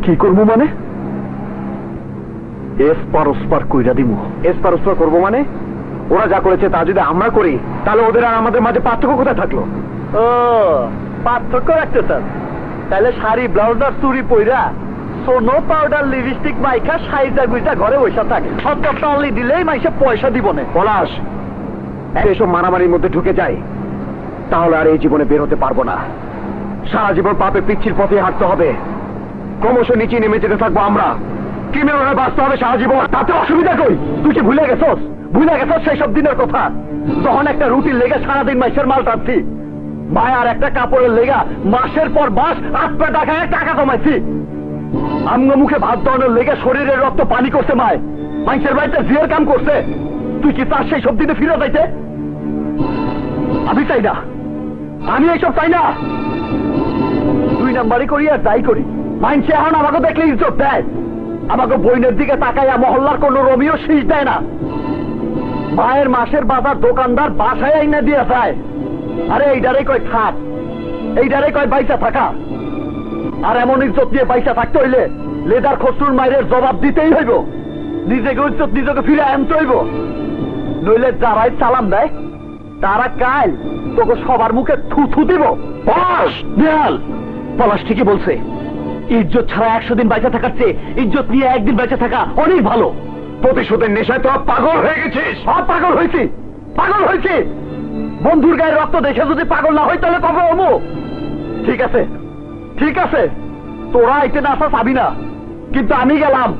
কি করবো মানে? এসপার ওসপার কইরা দিমু। এসপার ওসপার করবো মানে? ওরা যা করেছে তা যদি আমরা করি তাহলে ওদের আর আমাদের মাঝে পার্থক্য কোথায় থাকলো? ও পার্থক্য রাখতে চান? তাহলে শাড়ি ব্লাউজ আর চুরি পইরা সোনো পাউডার লিপস্টিক মাইখা সাইজা গুইজা ঘরে বসে থাকে, সত্তরটা অনলি দিলেই মাইসে পয়সা দিব না। পলাশ, এসব মারামারির মধ্যে ঢুকে যায় তাহলে আর এই জীবনে বের হতে পারবো না। সারা জীবন পাপে পিচ্ছির পথে হাঁটতে হবে, ক্রমশ নিচে নেমে যেতে থাকবো আমরা। কিভাবে বাঁচতে হবে সারা জীবন, তাতে অসুবিধা কই? তুই কি ভুলে গেছস? ভুলে গেছস সেই সব দিনের কথা, তখন একটা রুটির লেগে সারাদিন মাইসের মাল টানছি, মায়ার একটা কাপড়ের লেগা মাসের পর মাস আটপা টাকায় টাকা কমাইছি, আমগো মুখে ভাত দেওয়ানোর লেগে শরীরের রক্ত পানি করছে মায়, মাইসের বাড়িতে জিয়ের কাম করছে। তুই কি তার সেই সব দিনে ফিরে যাইতে? আমি চাই না, আমি এইসব চাই না। দুই নাম্বারই করি আর তাই করি। মাইনসে এখন আমাকে দেখলে ইজ্জত দেয়, আমাকে বইনের দিকে তাকাইয়া মহল্লার কোন রমিও শীষ দেয় না। মায়ের মাসের বাজার দোকানদার বাসায় আইনা দিয়ে যায়। আরে এইটারে কয় খাট, এইটারে কয় বাইসা থাকা। আর এমন ইজ্জত নিয়ে বাইসা থাকতে হইলে লেদার খসরুর মায়ের জবাব দিতেই হইব, নিজেকে ইজ্জত নিজেকে ফিরে আনতে হইব। নইলে যারাই সালাম দেয় তারা কাল তোকে সবার মুখে থুথু দিব। পলাশ, দেয়াল পলাশ ঠিকই বলছে, ইজ্জত ছাড়া 100 দিন বেঁচে থাকার চেয়ে ইজ্জত নিয়ে একদিন বেঁচে থাকা অনেক ভালো। প্রতিশোধের নেশায় তো পাগল হয়ে গেছিস। সব পাগল হয়েছি, পাগল হয়েছি। বন্ধুর গায়ে রক্ত দেখে যদি পাগল না হই তাহলে তবে অমু। ঠিক আছে, ঠিক আছে, তোরা এতে না আসা চাবি না, কিন্তু আমি গেলাম।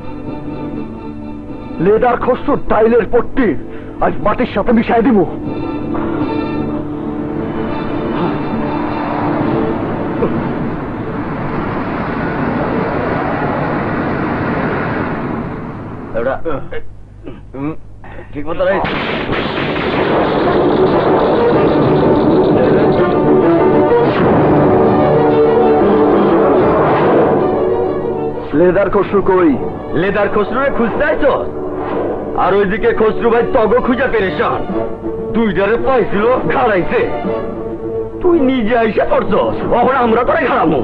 লেদার খসরুর টাইলের পট্টি আজ মাটির সাথে মিশাই দিব। ঠিক মতো লেদার খসরু কই? লেদার খসরুরে খুঁজতে তো, আর ওইদিকে খসরু ভাই তগ খুঁজে পেরেছান। দুইটারে পাইছিল খাড়াইছে, তুই নিজে আইসা করছস, ওখন আমরা করে খাড়াবো।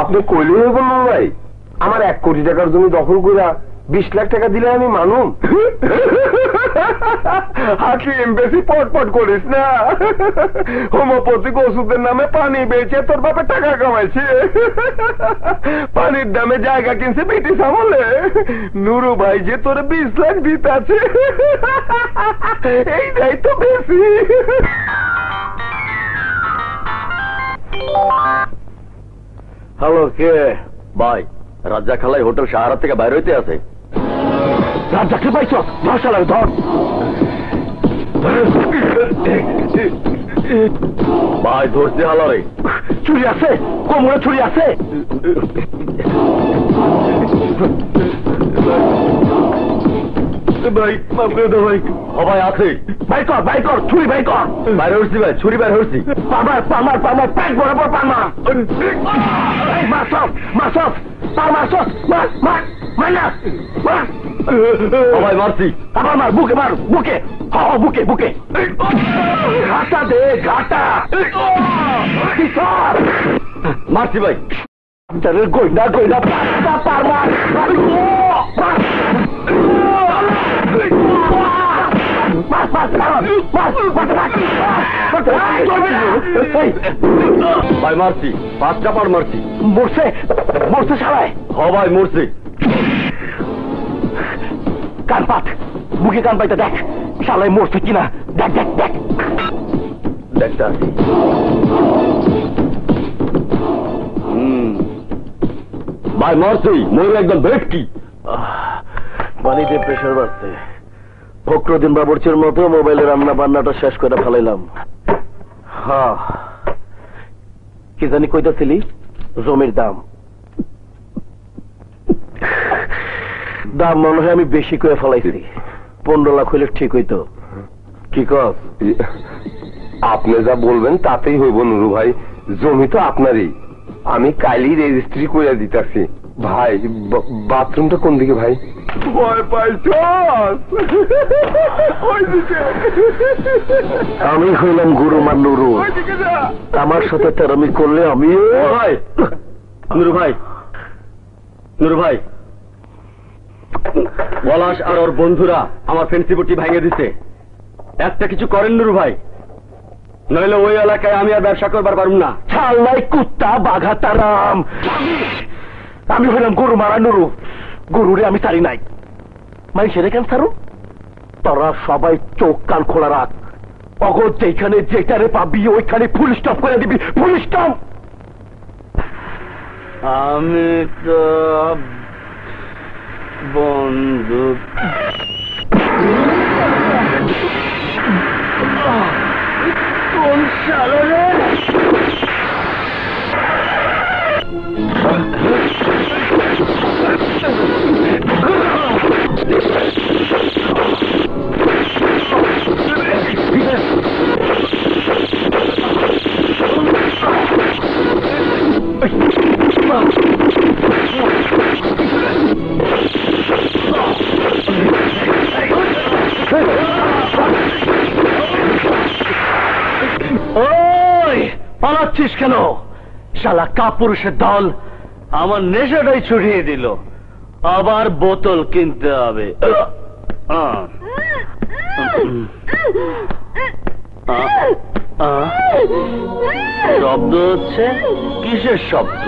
আপনি কইলে বলবো ভাই, আমার 1 কোটি টাকার জমি দখল করে 20 লাখ টাকা দিলে আমি মানুম? হাকিম বেশি পটপট করিস না, হোমিওপ্যাথিক ওষুধের নামে পানি বেচে তোর বাপে টাকা কামাইছে, পানির দামে জায়গা কিনছে ব্রিটিশ আমলে। নুরু ভাই যে তোর 20 লাখ দিতে আছে, এইটাই তো বেশি। হ্যালো, কে ভাই? রাজ্জাক খালাই হোটেল সাহারা থেকে বাইরে হইতে আছে। রাজ্জাককে পাইছ? ধর, ধর। ভাই ধরছে হালারে। চুরি আছে? কোমরে চুরি আছে? ভাই মাফ করে দাও ভাই। ভাই আছে, ভাই কর ছুরি, ভাই কর। বাইরে হচ্ছি ভাই, ছুরি বাইরে হচ্ছি। পামার প্যাক বরাবর পামা। ভাই মারছি। আবার মার, বুকে মার, বুকে। বুকে। ঘাটা দে, ঘাটা। মারছি ভাই। গইনা পারমা। ভাই মারছি, পাঁচ চাপার মারছি। মরছে মরছে শালায়। হ ভাই মরছি। কান পাত, মুখে কান পাইতে দেখ শালায় মরছে কিনা। দেখ দেখ দেখ দেখতে আসি। ভাই মারছি, মরে একদম ভেটকি। পানিতে প্রেশার বাড়ছে। ফখরুদ্দিন বাবুর্চির মতো মোবাইলে রান্না বান্নাটা শেষ করে ফেলাইলাম। হ্যাঁ, কি জানি কইতাছিলি? জমির দাম দাম মনে হয় আমি বেশি করে ফেলাইছি। 15 লাখ হইলে ঠিক হইতো। কি কস? আপনি যা বলবেন তাতেই হইব নুরু ভাই। জমি তো আপনারই, আমি কালই রেজিস্ট্রি করে দিতেছি। ভাই বাথরুমটা কোন দিকে ভাই? ভয় পাইছ? আমি হইলাম গুরু মান নুরু। আমার সাথে তেরামি করলে আমি ভাই নুরু ভাই, নুরু ভাই, পলাশ আর ওর বন্ধুরা আমার ফেন্সিপট্টি ভেঙে দিছে। একটা কিছু করেন নুরু ভাই, নইলে ওই এলাকায় আমি আর ব্যবসা করবার পারুম না। ছাল্লাই কুত্তা বাঘা তারাম। আমি হইলাম গরু মারা নুরু। গরুরে আমি ছাড়ি নাই। মাই সেরে কেন ছাড়ু? তোরা সবাই চোখ কান খোলা রাখ। অগর যেখানে যেটারে পাবি ওইখানে ফুল স্টপ করে দিবি। Full stop. আমি তো বন্ধু কোন শালা? ওই পালাচ্ছিস কেন? শালা কাপুরুষের দল আমার নেশাটাই ছড়িয়ে দিল। আবার বোতল কিনতে হবে। শব্দ হচ্ছে? কিসের শব্দ?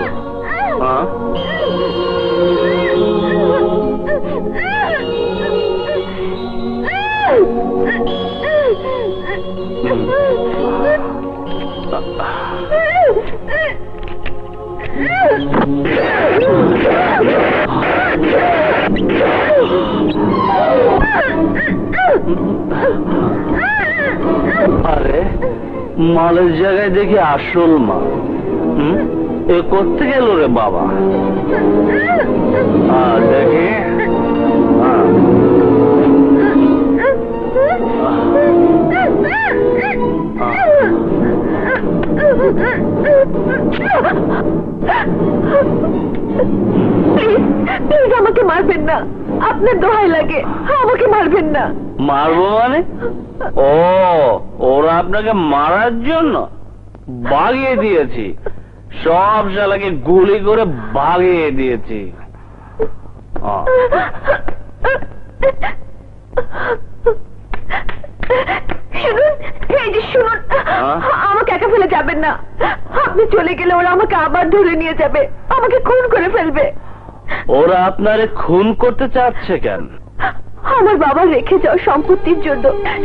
আরে মালের জায়গায় দেখি আসল মাল। এ করতে গেল রে বাবা। দেখি প্লিজ আমাকে মারবেন না, আপনার দোহাই লাগে, আমাকে মারবেন না। মারবো মানে? ও, ওরা আপনাকে মারার জন্য ভাগিয়ে দিয়েছি। সব শালাকে গুলি করে ভাগিয়ে দিয়েছি। শুনুন, এই যে শুনুন, আমাকে একা ফেলে যাবেন না। আপনি চলে গেলে ওরা আমাকে আবার ধরে নিয়ে যাবে, আমাকে খুন করে ফেলবে। ওরা আপনারে খুন করতে চাচ্ছে কেন? আমার বাবা রেখে যাওয়া সম্পত্তির জন্য।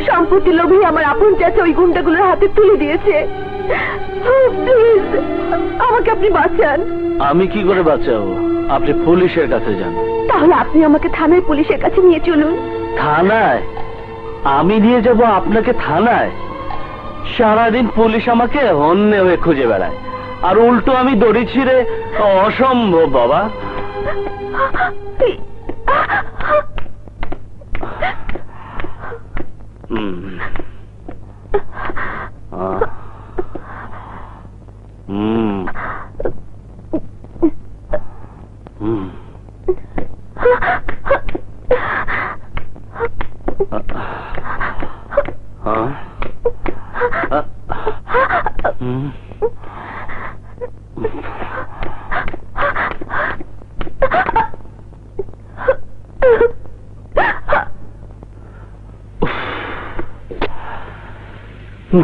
সম্পত্তি লোভী আমার আপন চাচা ওই গুন্ডাগুলোর হাতে তুলে দিয়েছে। প্লিজ আমাকে আপনি বাঁচান। আমি কি করে বাঁচাবো? আপনি পুলিশের কাছে যান। তাহলে আপনি আমাকে থানায় পুলিশের কাছে নিয়ে চলুন। থানায়? আমি নিয়ে যাব আপনাকে থানায়? সারাদিন পুলিশ আমাকে হন্যে হয়ে খুঁজে বেড়ায়, আর উল্টো আমি দড়ি ছিঁড়ে? অসম্ভব বাবা।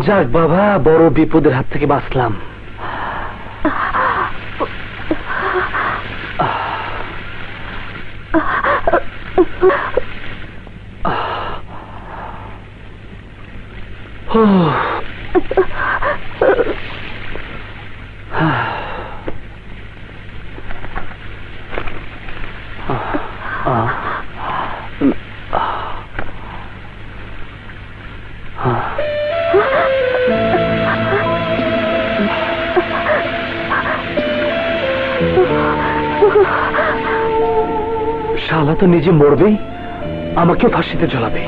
যাক বাবা, বড় বিপদের হাত থেকে বাঁচলাম। শালা তো নিজে মরবেই, আমাকে ফাঁসিতে ঝোলাবে।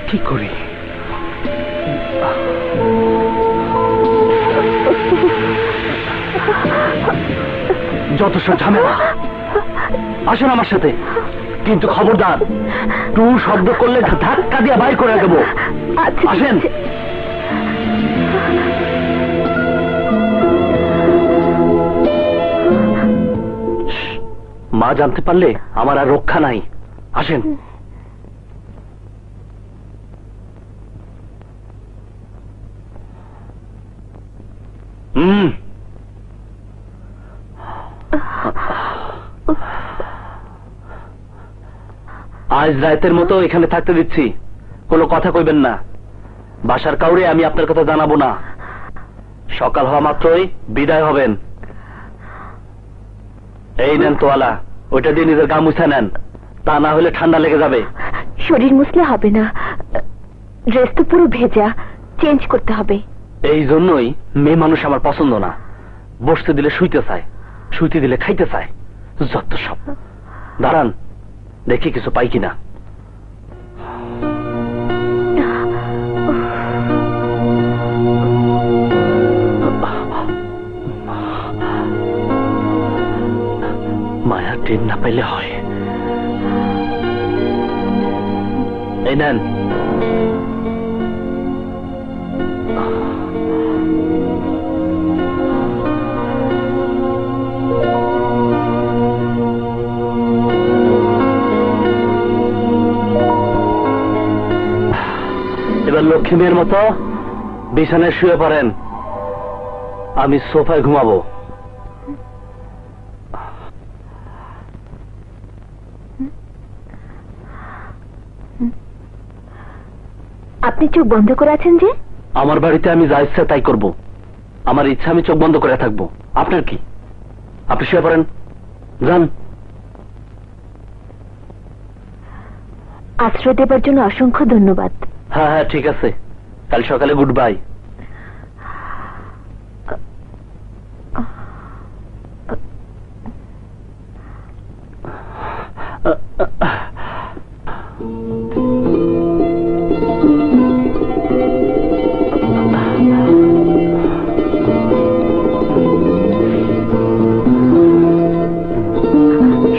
কি করি? যত সব ঝামেলা, আসেন আমার সাথে, কিন্তু খবরদার টু শব্দ করলে ধাক্কা দিয়ে বাইর করে দেবো। আসেন। মা জানতে পারলে আমার আর রক্ষা নাই। আসেন। আজ রাতের মতো এখানে থাকতে দিচ্ছি, কোনো কথা কইবেন না। বাসার কাউরে আমি আপনার কথা জানাবো না। সকাল হওয়া মাত্রই বিদায় হবেন। এই নেন তোয়ালা, ওইটা দিয়ে নিজের গা মুছা নেন, তা না হলে ঠান্ডা লেগে যাবে। শরীর মুছলে হবে না, ড্রেস তো পুরো ভেজা, চেঞ্জ করতে হবে। এই জন্যই মেয়ে মানুষ আমার পছন্দ না। বসতে দিলে শুইতে চায়, শুইতে দিলে খাইতে চায়, যত সব। দাঁড়ান, দেখি কিছু পাই কিনা। মায়া টেন না পাইলে হয়। এই নেন। এবার লক্ষ্মী মেয়ের মতো বিছানায় শুয়ে পড়েন, আমি সোফায় ঘুমাবো। আপনি চোখ বন্ধ করে আছেন যে? আমার বাড়িতে আমি যা ইচ্ছা তাই করব। আমার ইচ্ছা আমি চোখ বন্ধ করে থাকবো। আপনার কি? আপনি শুয়ে পড়েন, যান। আশ্রয় দেবার জন্য অসংখ্য ধন্যবাদ। হ্যাঁ হ্যাঁ, ঠিক আছে, কাল সকালে গুড বাই।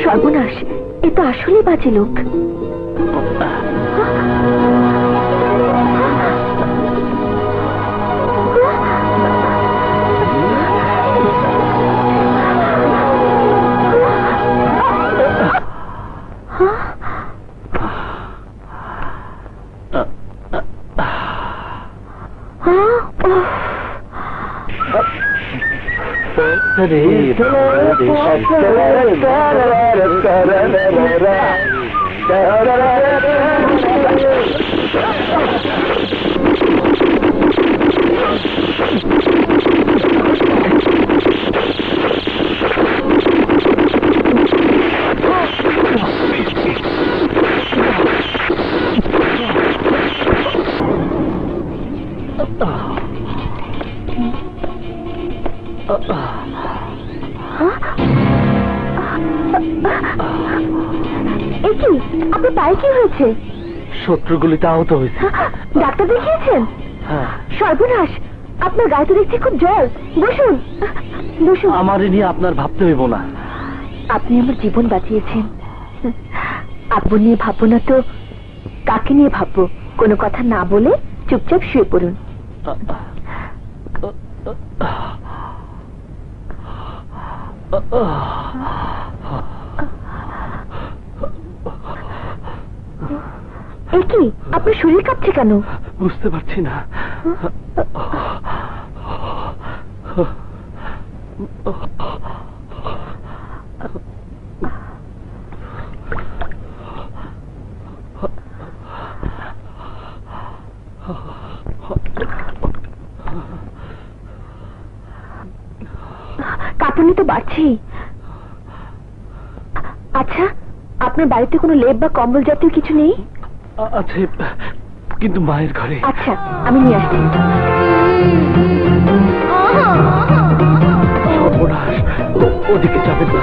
সর্বনাশ, এ তো আসলে বাজে লোক। আপনার পায়ে কি হয়েছে? শত্রুগুলিতে আহত হয়েছে। ডাক্তার দেখিয়েছেন? হ্যাঁ। সর্বনাশ, আপনার গায়ে তো দেখছি খুব জ্বর। বসুন বসুন। আমার নিয়ে আপনার ভাবতে হইব না। আপনি আমার জীবন বাঁচিয়েছেন। আপনি নিয়ে ভাববো না তো কাকে নিয়ে ভাববো? কোনো কথা না বলে চুপচাপ শুয়ে পড়ুন। কি আপনার শরীর কাঁপছে কেন? বুঝতে পারছি না। কাঁপুনি তো বাড়ছেই। আচ্ছা, আপনার বাড়িতে কোনো লেপ বা কম্বল জাতীয় কিছু নেই? আছে, কিন্তু মায়ের ঘরে। আচ্ছা, আমি নিয়ে আসছি। সর্বনাশ, ওদিকে যাবেন না।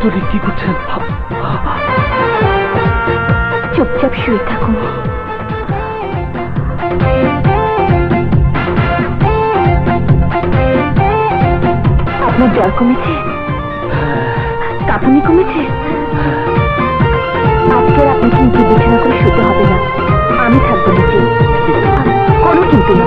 তুলি কি করছেন? চুপচাপ শুয়ে থাকুন। আপনার জ্বর কমেছে? কাঁপুনি কমেছে? আজকের আপনাকে নিচে বিছানা করে শুতে হবে না, আমি থাকবো নিচে। কোনো কিন্তু না।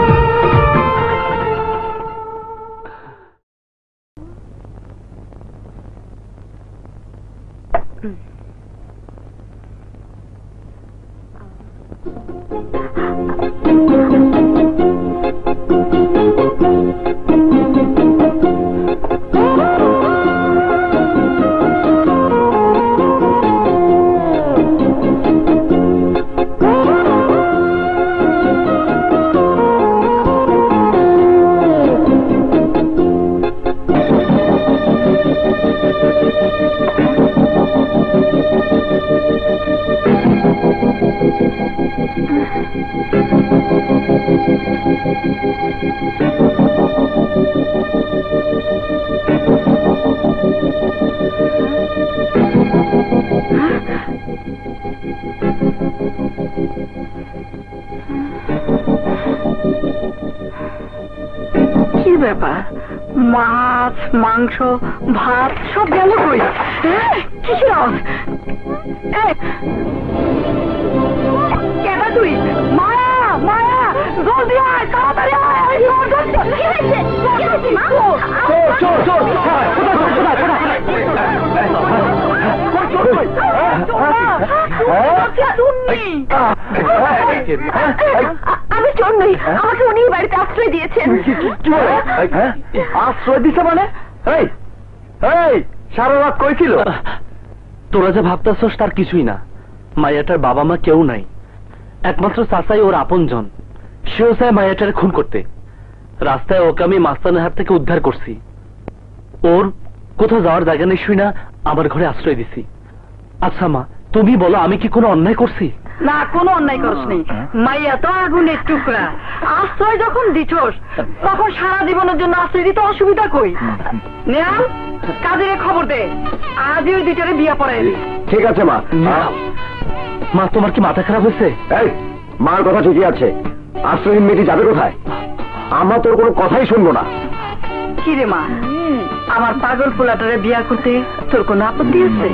কি ব্যাপার? মাছ, মাংস, ভাত সব গেল কই? কিসের আওয়াজ? কেডা তুই? মায়া, মায়া, জলদি আয়, তাড়াতাড়ি আয়। আমি চোর নই, আমাকে উনি বাড়িতে আশ্রয় দিয়েছেন। আশ্রয় দিছে মানে? সারা রাত কই ছিল? তোরা যে ভাবতেছস তার কিছুই না। মায়াটার বাবা মা কেউ নাই, একমাত্র চাচাই ওর আপনজন। সেও চায় মায়াটারে খুন করতে। রাস্তায় ওকে আমি মাস্তানের হাত থেকে উদ্ধার করছি। ওর কোথাও যাওয়ার জায়গা নেই শুই না আমার ঘরে আশ্রয় দিছি। আচ্ছা মা, তুমি বলো আমি কি কোনো অন্যায় করছি? না, কোনো অন্যায় করছনি। মাইয়া তো আগুনের টুকরা। আশ্রয় যখন দিছস তখন সারা জীবনের জন্য আশ্রয় দিতে অসুবিধা কই? নেয়াল, কাজের খবর দে, আজই ওই দুইটারে বিয়া পড়াই দি। ঠিক আছে মা। মা, তোমার কি মাথা খারাপ হয়েছে? মার কথা ঠিকই আছে। আশ্রয়হীন মেয়েটি যাবে কোথায়? আমরা তোর কোনো কথাই শুনবো না। কি রে মা, আমার পাগল পোলাটারে বিয়া করতে তোর কোনো আপত্তি আছে?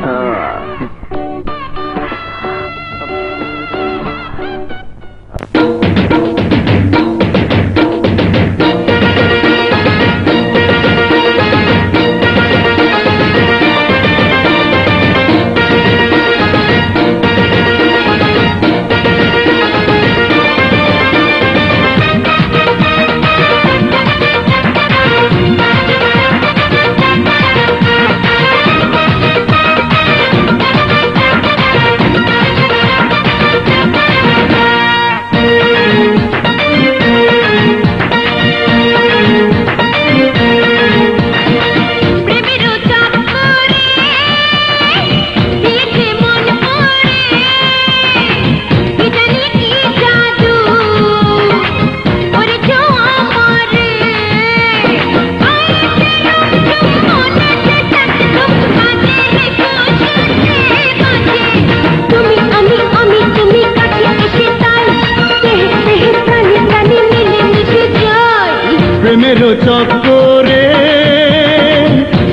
চক্করে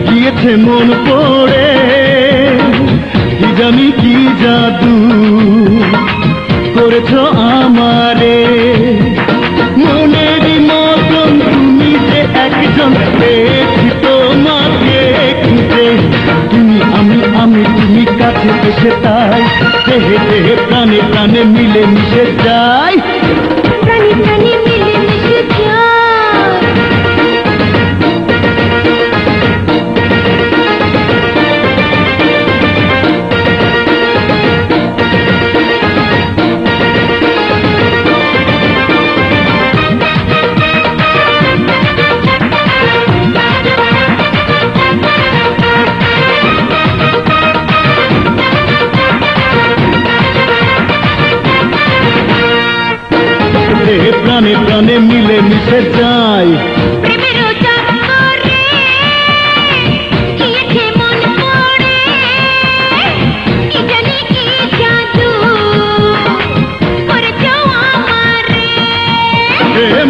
গিয়েছে মন পড়ে, জানি কি জাদু করেছ আমারে, মনের মতন তুমি যে একজন, পেয়েছি তোমাকে খুঁজে। তুমি তুমি কাছে এসে তাই দেহে দেহে প্রাণে প্রাণে মিলে মিশে যাই, প্রাণী প্রাণী মিলে মিশে যায়। প্রাণে প্রাণে মিলে মিশে যায়। প্রেমেরও চক্করে গিয়েছে মন পড়ে, কি জানি কি জাদু করেছ আমারে।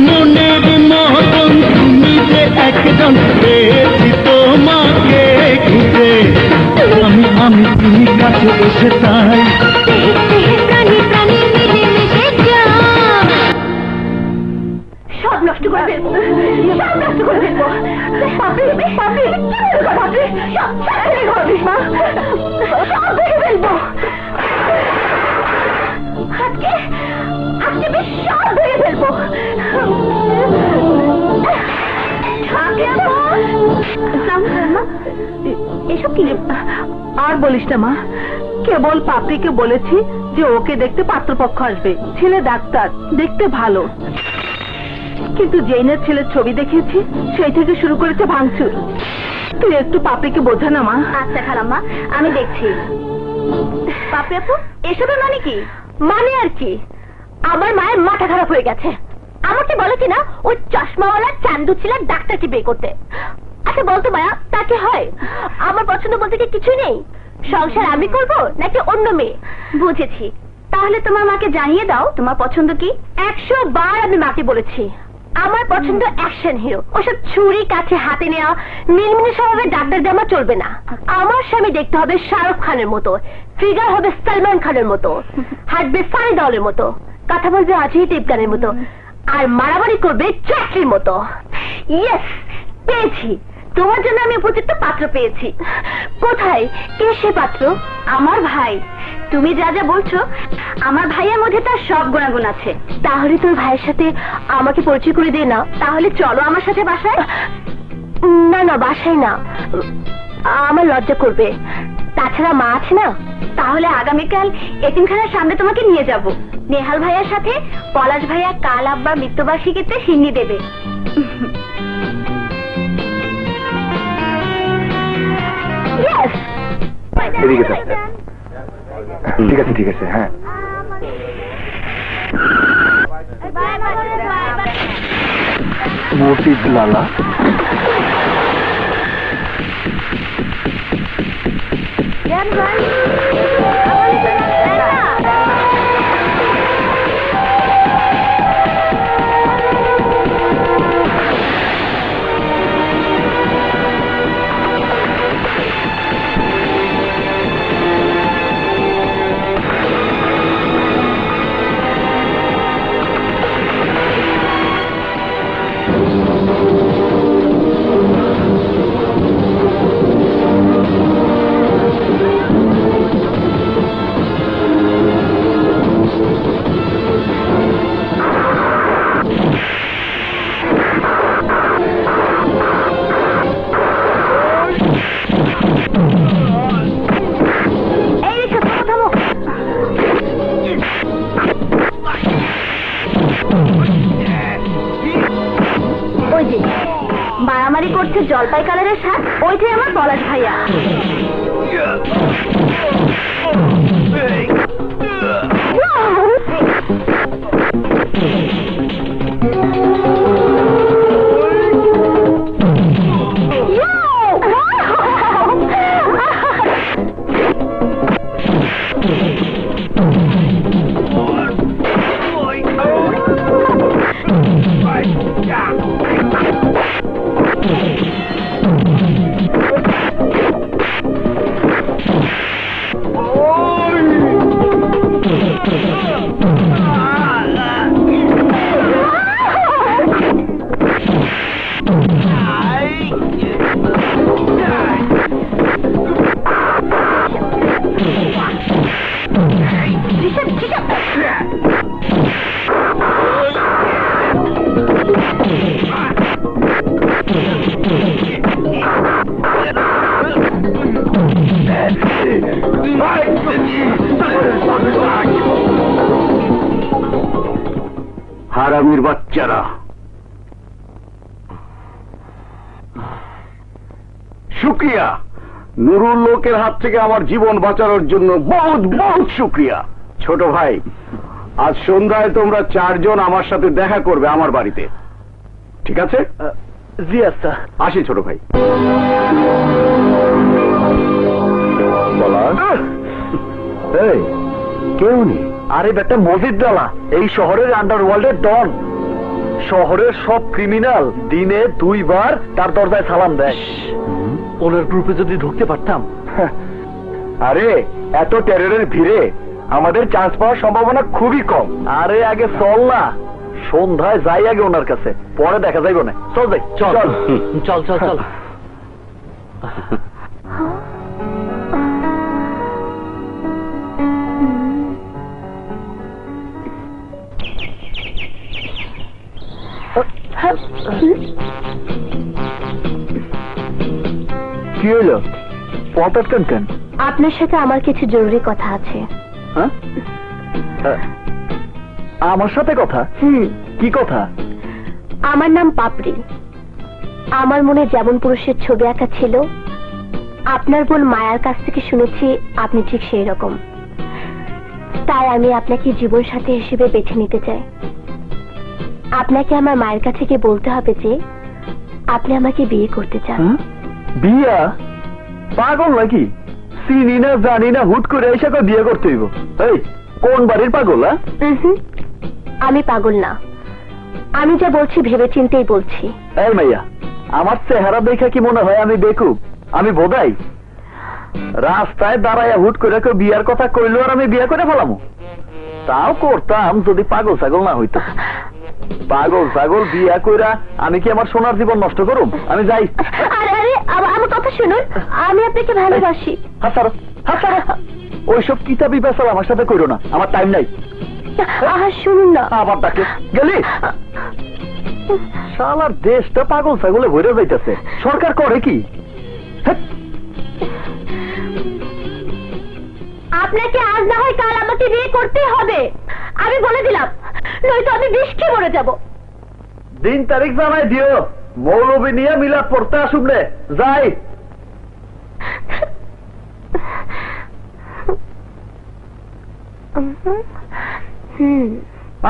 মনের মতন তুমি যে একজন, পেয়েছি তোমাকে খুঁজে। আমি তুমি কাছে এসে তাই প্রাণী প্রাণী মিলে মিশে যায়। সব নষ্ট করে ফেলবো, সব নষ্ট করে ফেলবো। পাপড়ি পাপড়ি পাপড়ি সব ভেঙে ফেলবো, মা সব ভেঙে ফেলবো। আজকে আজকে বেশ সব ভেঙে ফেলবো। এসব কি? আর বলিস না মা, কেবল পাপড়িকে বলেছি যে ওকে দেখতে পাত্রপক্ষ আসবে, ছেলে ডাক্তার, দেখতে ভালো। কিন্তু জেনের ছেলের ছবি দেখেছি, সেই থেকে শুরু করেছে ভাঙচুর। তুই একটু পাপড়িকে বোঝা না মা। আচ্ছা খালাম্মা, আমি দেখছি। পাপড়ি আপু, এসবের মানে কি? মানে আর কি, আমার মায়ের মাথা খারাপ হয়ে গেছে। আমাকে বলেছি না ওই চশমাওয়ালা চান্দু ছিলেন ডাক্তারকে বিয়ে করতে। আচ্ছা বলতো মায়া, তাকে হয়? আমার পছন্দ বলতে কি কিছুই নেই? সংসার আমি করব নাকি অন্য মেয়ে? বুঝেছি, তাহলে তোমার মাকে জানিয়ে দাও তোমার পছন্দ কি। 100 বার আমি মাকে বলেছি আমার পছন্দ অ্যাকশন হিরো। ওসব ছুরি কাছে হাতে নেওয়া মিলমিনে স্বভাবে ডাক্তার জামা চলবে না। আমার স্বামী দেখতে হবে শাহরুখ খানের মতো, ফিগার হবে সালমান খানের মতো, হাঁটবে সানি দেওয়ালের মতো, কথা বলবে অজয় দেবগানের মতো, আর মারামারি করবে চ্যাটলির মতো। ইয়েস, পেয়েছি। তোমার জন্য আমি উপযুক্ত পাত্র পেয়েছি। কোথায়? কে সে পাত্র? আমার ভাই। তুমি যা যা বলছো, আমার ভাইয়ের মধ্যে তার সব গুণাগুণ আছে। তাহলে তোর ভাইয়ের সাথে আমাকে পরিচয় করে দে না। তাহলে চলো আমার সাথে বাসায়। না না, বাসায় না, আমার লজ্জা করবে। তাছাড়া মা আছে না। তাহলে আগামীকাল এতিমখানার সামনে তোমাকে নিয়ে যাব। নেহাল ভাইয়ার সাথে পলাশ ভাইয়া কাল আব্বার মৃত্যুবার্ষিকীতে সিন্নি দেবে। এদিকে স্যার। ঠিক আছে ঠিক আছে, হ্যাঁ। মসজিদ লালা মারামারি করছে জলপাই কালারের শার্ট, ওইটাই আমার পলাশ ভাইয়া। হারামির বাচ্চারা। শুক্রিয়া, নুরুল লোকের হাত থেকে আমার জীবন বাঁচানোর জন্য বহুত বহুত শুক্রিয়া। ছোট ভাই, আজ সন্ধ্যায় তোমরা 4 জন আমার সাথে দেখা করবে আমার বাড়িতে, ঠিক আছে? জি আচ্ছা, আসি ছোট ভাই। এই কেউ নেই? আরে বেটা মজিদওয়ালা, এই শহরের আন্ডারওয়ার্ল্ডের ডন। শহরের সব ক্রিমিনাল দিনে 2 বার তার দরজায় সালাম দেয়। ওনার গ্রুপে যদি ঢুকতে পারতাম। আরে এত টেররের ভিড়ে আমাদের চান্স পাওয়ার সম্ভাবনা খুবই কম। আরে আগে চল না, সন্ধ্যায় যাই আগে ওনার কাছে, পরে দেখা যাইব না। চল যাই, চল চল চল চল। কি হলো? পথ আটকান কেন? আপনার সাথে আমার কিছু জরুরি কথা আছে। হ্যাঁ? আমার সাথে কথা? কি কথা? আমার নাম পাপড়ি। আমার মনে যেমন পুরুষের ছবি আঁকা ছিল, আপনার বোন মায়ার কাছ থেকে শুনেছি আপনি ঠিক সেই রকম। তাই আমি আপনাকে জীবন সাথী হিসেবে বেছে নিতে চাই। আপনাকে আমার মায়ের কাছে গিয়ে বলতে হবে যে আপনি আমাকে বিয়ে করতে চান। বিয়া? পাগল নাকি? চিনি না জানি না, হুট করে এসে বিয়ে করতে হইব? এই কোন বাড়ির পাগল? আমি পাগল না, আমি যা বলছি ভেবে চিন্তেই বলছি। এই মাইয়া, আমার চেহারা দেখা কি মনে হয় আমি বেকুব? আমি বোধাই রাস্তায় দাঁড়াইয়া হুট করে কেউ বিয়ার কথা কইলো আর আমি বিয়ে করে ফেলামো? তাও করতাম যদি পাগল ছাগল না হইতো। পাগল ছাগল বিয়া কইরা আমি কি আমার সোনার জীবন নষ্ট করুম? আমি যাই। আরে আরে আমার কথা শুনুন, আমি আপনাকে ভালোবাসি। হাসারো হাসারো, ওইসব কিতাবি বেসাল আমার সাথে কইরো না, আমার টাইম নাই। শুনুন না। আবার ডাকে গেলি? শালার দেশটা পাগল ছাগলে ভরে যাইতেছে, সরকার করে কি? আপনাকে আজ না হয় কাল আমাকে বিয়ে করতেই হবে, আমি বলে দিলাম, নয়তো আমি বিষ খেয়ে মরে যাব। দিন তারিখ জানাই দিও, মৌলবী নিয়ে মিলাদ পড়তে আসুন রে। যাই।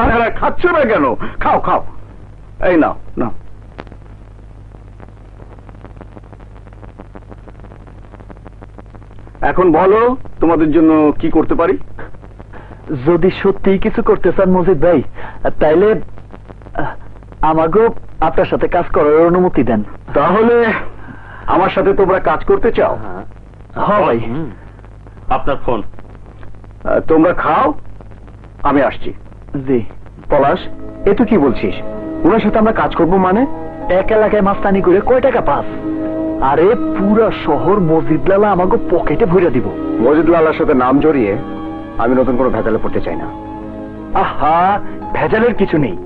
আরে খাচ্ছ না কেন? খাও খাও, এই নাও নাও। এখন বলো তোমাদের জন্য কি করতে পারি? যদি সত্যি কিছু করতে চান মজিদ ভাই, তাইলে আমাকেও আপনার সাথে কাজ করার অনুমতি দেন। তাহলে আমার সাথে তোমরা কাজ করতে চাও? হ্যাঁ ভাই। আপনার ফোন। তোমরা খাও, আমি আসছি। জি। পলাশ, এ তুই কি বলছিস? ওনার সাথে আমরা কাজ করব মানে? এক এলাকায় মাস্তানি করে কয় টাকা পাস? আরে পুরা শহর মজিদলালা আমাকে পকেটে ভরে দিব। মজিদলালার সাথে নাম জড়িয়ে আমি নতুন কোনো ভেজালে পড়তে চাই না। আহা, ভেজালের কিছু নেই।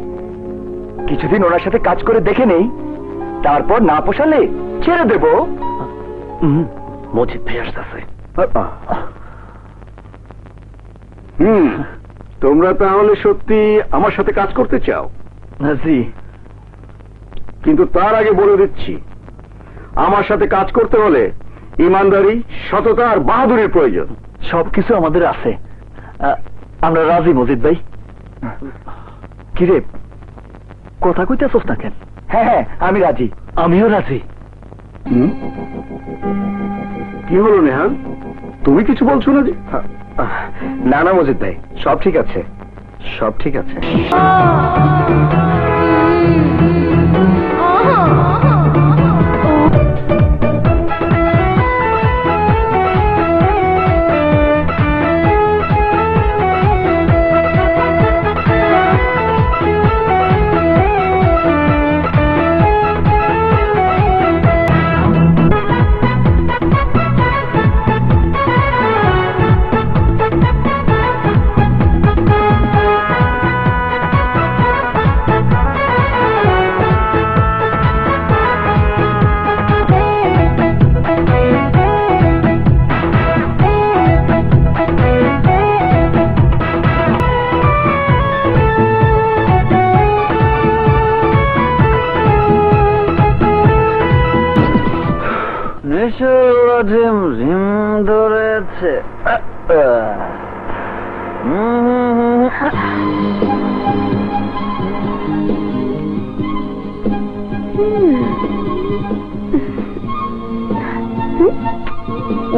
কিছুদিন ওনার সাথে কাজ করে দেখে নেই, তারপর না পোষালে ছেড়ে দেব। মজিদ ভাই আসতেছে। তোমরা তাহলে সত্যি আমার সাথে কাজ করতে চাও? জি। কিন্তু তার আগে বলে দিচ্ছি, আমার সাথে কাজ করতে হলে ইমানদারি, সততা আর বাহাদুরির প্রয়োজন। সবকিছু আমাদের আছে, আমরা রাজি মজিদ ভাই। কিরে কথা কইতেছস না কেন? হ্যাঁ হ্যাঁ আমি রাজি। আমিও রাজি। কি হলো নেহাল, তুমি কিছু বলছো না যে? না না মজিদ ভাই, সব ঠিক আছে, সব ঠিক আছে। ঝিম ঝিম ধরেছে।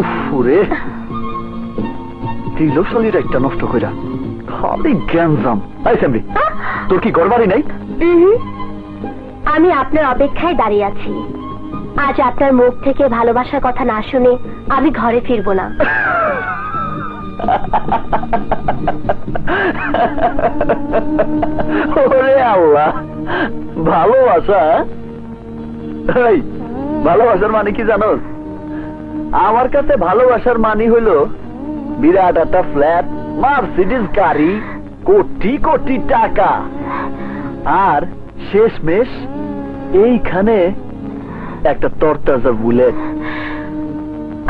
উফরে দিল শরীর একটা নষ্ট কইরা, খালি গ্যাঞ্জাম। আই স্যামরি, তোর কি গড়বাড়ি নাই? আমি আপনার অপেক্ষায় দাঁড়িয়ে আছি। আজ আপনার মুখ থেকে ভালোবাসার কথা না শুনে আমি ঘরে ফিরবো না। ওরে আল্লাহ, ভালোবাসা? এই ভালোবাসার মানে কি জানোস? আমার কাছে ভালোবাসার মানে হইলো বিরাট একটা ফ্ল্যাট, মার্সিডিজ গাড়ি, কোটি কোটি টাকা, আর শেষমেশ এইখানে একটা তরতাজা বুলেট।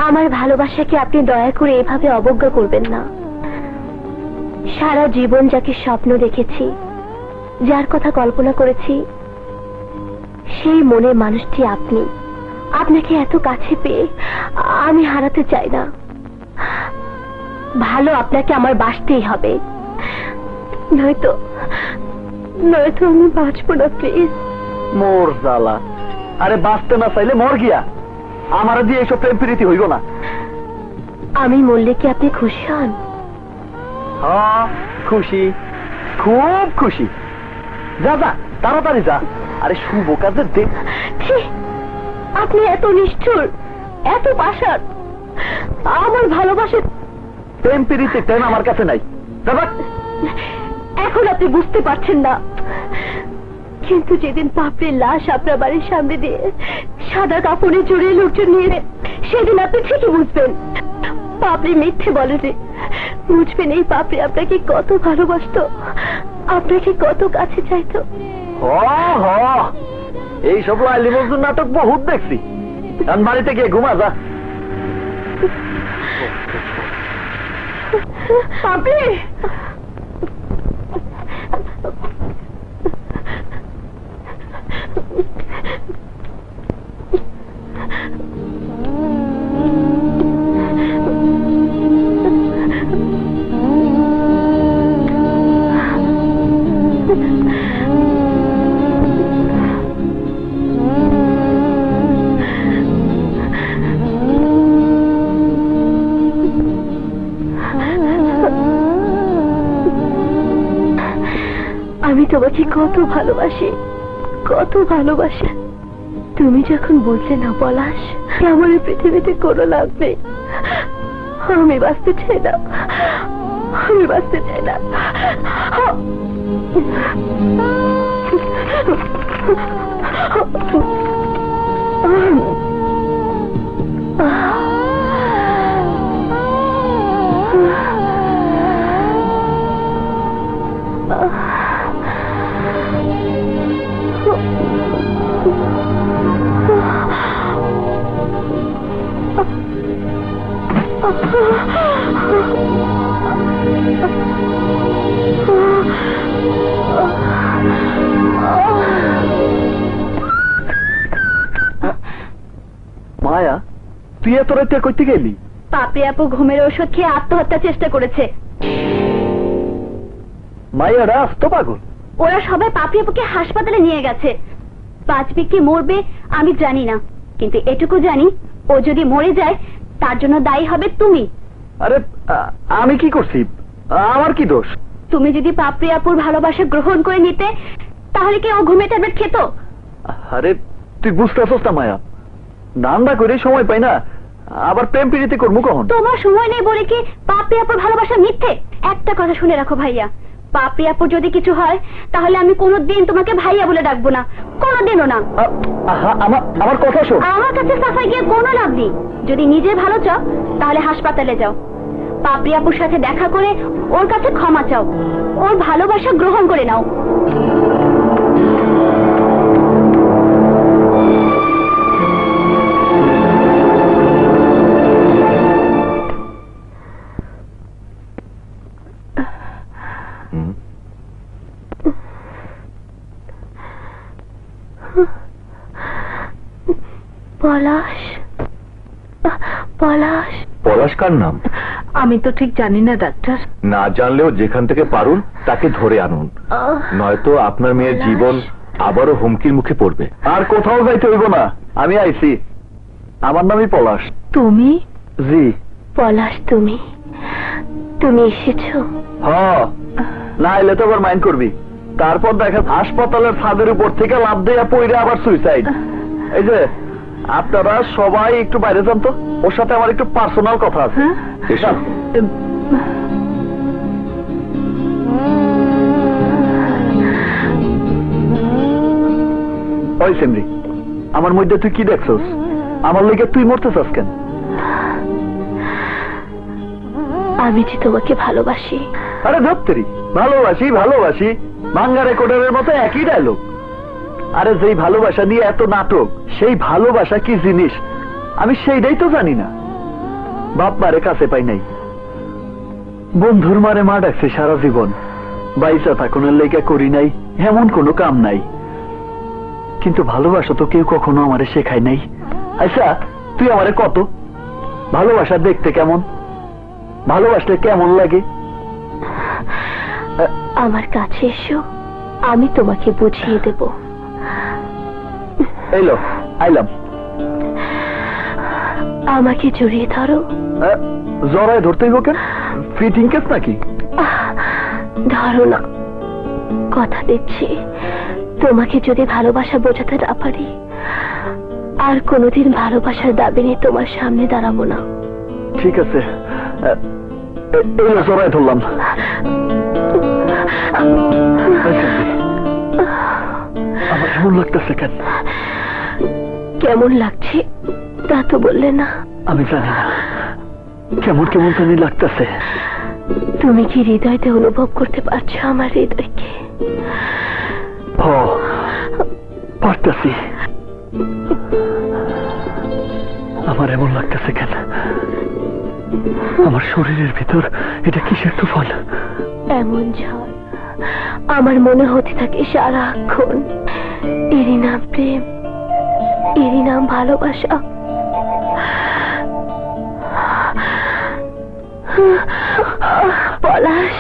আমার ভালোবাসাকে আপনি দয়া করে এভাবে অবজ্ঞা করবেন না। সারা জীবন যাকে স্বপ্ন দেখেছি, যার কথা কল্পনা করেছি, সেই মনের মানুষটি আপনি। আপনাকে এত কাছে পেয়ে আমি হারাতে চাই না। ভালো আপনাকে আমার বাসতেই হবে, নয়তো আমি বাঁচবো না। প্লিজ। মোর জ্বালা, আরে বাঁচতে না চাইলে মর গিয়া, আমার দিয়ে এইসব প্রেম প্রীতি হইব না। আমি মরলে কি আপনি খুশি হন? হ্যাঁ খুশি, খুব খুশি। যা যা তাড়াতাড়ি যা। আরে শুভ কাজে দেখ। আপনি এত নিষ্ঠুর, এত পাষাণ। আমার ভালোবাসে প্রেম প্রীতি প্রেম আমার কাছে নাই। এখন আপনি বুঝতে পারছেন না, কিন্তু যেদিন পাপড়ির লাশ আপনার বাড়ির সামনে দিয়ে সাদা কাপড়ে জড়িয়ে লোকজন নিয়ে নেন, সেদিন আপনি ঠিকই বুঝবেন পাপড়ি মিথ্যে বলেনি। বুঝবেন এই পাপড়ি আপনাকে কত ভালোবাসতো, আপনাকে কত কাছে চাইতো। এইসব লাইলি মজদুর নাটক বহুত দেখছি। বাড়িতে গিয়ে ঘুমা যা। পাপড়ি, আমি তোমাকে কত ভালোবাসি, কত ভালোবাসি। তুমি যখন বুঝলে না পলাশ, আমার এই পৃথিবীতে কোনো লাভ নেই। আমি বাঁচতে চাই না, আমি বাঁচতে চাই না। মায়া, তুই এত রাতে করতে গেলি? পাপড়ি আপু ঘুমের ওষুধ খেয়ে আত্মহত্যার চেষ্টা করেছে। মায়ারা আস্ত পাগল। ওরা সবাই পাপড়ি আপুকে হাসপাতালে নিয়ে গেছে। বাঁচবে কি মরবে আমি জানি না, কিন্তু এটুকু জানি ও যদি মরে যায় তার জন্য দায়ী হবে তুমি। আরে আমি কি করছি? আমার কি দোষ? তুমি যদি পাপড়ি আপুর ভালোবাসা গ্রহণ করে নিতে, তাহলে কি ও ঘুমে ট্যাবলেট খেত? আরে তুই বুঝতেছস না মায়া, নান্দা করে সময় পাই না, আবার প্রেম প্রীতি করবো কখন? তোমার সময় নেই বলে কি পাপড়ি আপুর ভালোবাসা মিথ্যে? একটা কথা শুনে রাখো ভাইয়া, পাপড়ি আপুর যদি কিছু হয় তাহলে আমি কোনোদিন তোমাকে ভাইয়া বলে ডাকবো না, কোনোদিনও না। আমার কথা শোন। আমার কাছে সাফাই গিয়ে কোনো লাভ নেই। যদি নিজে ভালো চাও তাহলে হাসপাতালে যাও, পাপড়ি আপুর সাথে দেখা করে ওর কাছে ক্ষমা চাও, ওর ভালোবাসা গ্রহণ করে নাও। পলাশ, পলাশ। পলাশ কার নাম? আমি তো ঠিক জানি না ডাক্তার। না জানলেও যেখান থেকে পারুন তাকে ধরে আনুন, নয়তো আপনার মেয়ের জীবন আবারও হুমকির মুখে পড়বে। আর কোথাও যাইতে হইব না, আমি আইছি। আমার নামই পলাশ। তুমি? জি। পলাশ, তুমি তুমি এসেছো? না এলে তো আবার মাইন্ড করবি। তারপর দেখা হাসপাতালের ছাদের উপর থেকে লাফ দিয়ে পড়ে আবার সুইসাইড। এই যে আপনারা সবাই একটু বাইরে যান তো, ওর সাথে আমার একটু পার্সোনাল কথা আছে। এসো। ওই সেমরি, আমার মধ্যে তুই কি দেখছস? আমার লেগে তুই মরতেছস কেন? আমি যে তোমাকে ভালোবাসি। আরে ধরতেরি, ভালোবাসি ভালোবাসি ভাঙ্গা রেকর্ডারের মতো একই ডায়লগ। আরে যেই ভালোবাসা নিয়ে এত নাটক, সেই ভালোবাসা কি জিনিস আমি সেইটাই তো জানি না। বাপ মারে কাছে পাই নাই, বন্ধুর মারে মা ডাকছে সারা জীবন, বাইসা থাকুনের লেগে করি নাই এমন কোনো কাম নাই। কিন্তু ভালোবাসা তো কেউ কখনো আমারে শেখায় নাই। আচ্ছা তুই আমারে কত ভালোবাসা দেখতে কেমন, ভালোবাসলে কেমন লাগে? আমার কাছে এসো, আমি তোমাকে বুঝিয়ে দেব। এলো আইলাম। আমাকে জড়িয়ে ধরো। জড়ায় ধরতেই হোক, ফিটিং কেস নাকি? ধরো না, কথা দিচ্ছি তোমাকে যদি ভালোবাসা বোঝাতে না পারি, আর কোনোদিন ভালোবাসার দাবি নিয়ে তোমার সামনে দাঁড়াবো না। ঠিক আছে, এলো জড়ায় ধরলাম। আমার কেমন লাগতেছে কেন? কেমন লাগছে তা তো বললে না। আমি জানি না, কেমন কেমন জানি লাগতেছে। তুমি কি হৃদয়তে অনুভব করতে পারছো আমার হৃদয়কে? পারতেছি। আমার এমন লাগতেছে কেন? আমার শরীরের ভিতর এটা কিসের তুফান? এমন ঝড় আমার মনে হতে থাকে সারাক্ষণ। এরই নাম প্রেম, এরই নাম ভালোবাসা। পলাশ,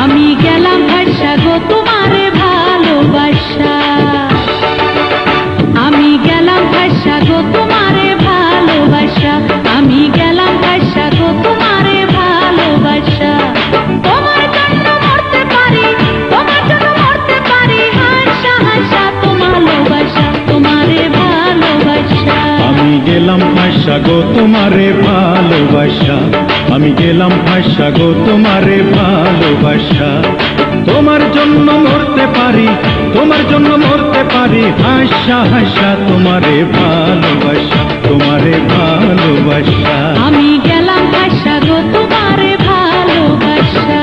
আমি গেলাম ভাষা গো তোমারে ভালোবাসা, আমি গেলাম ভাষা গো তোমারে ভালোবাসা, আমি গেলাম ভাষা গো তোমারে ভালোবাসা। তোমার জন্য মরতে পারি, তোমার জন্য মরতে পারি, হাসা হাসা তোমার ভালোবাসা, তোমারে ভালোবাসা। আমি গেলাম ভাষা গো তোমারে ভালোবাসা, আমি গেলাম ভাষা গো তোমারে ভালোবাসা। তোমার জন্য মরতে পারি, তোমার জন্য মরতে পারি, হাসা হাসা তোমারে ভালোবাসা, তোমারে ভালোবাসা। আমি গেলাম ভাষা গো তোমারে ভালোবাসা।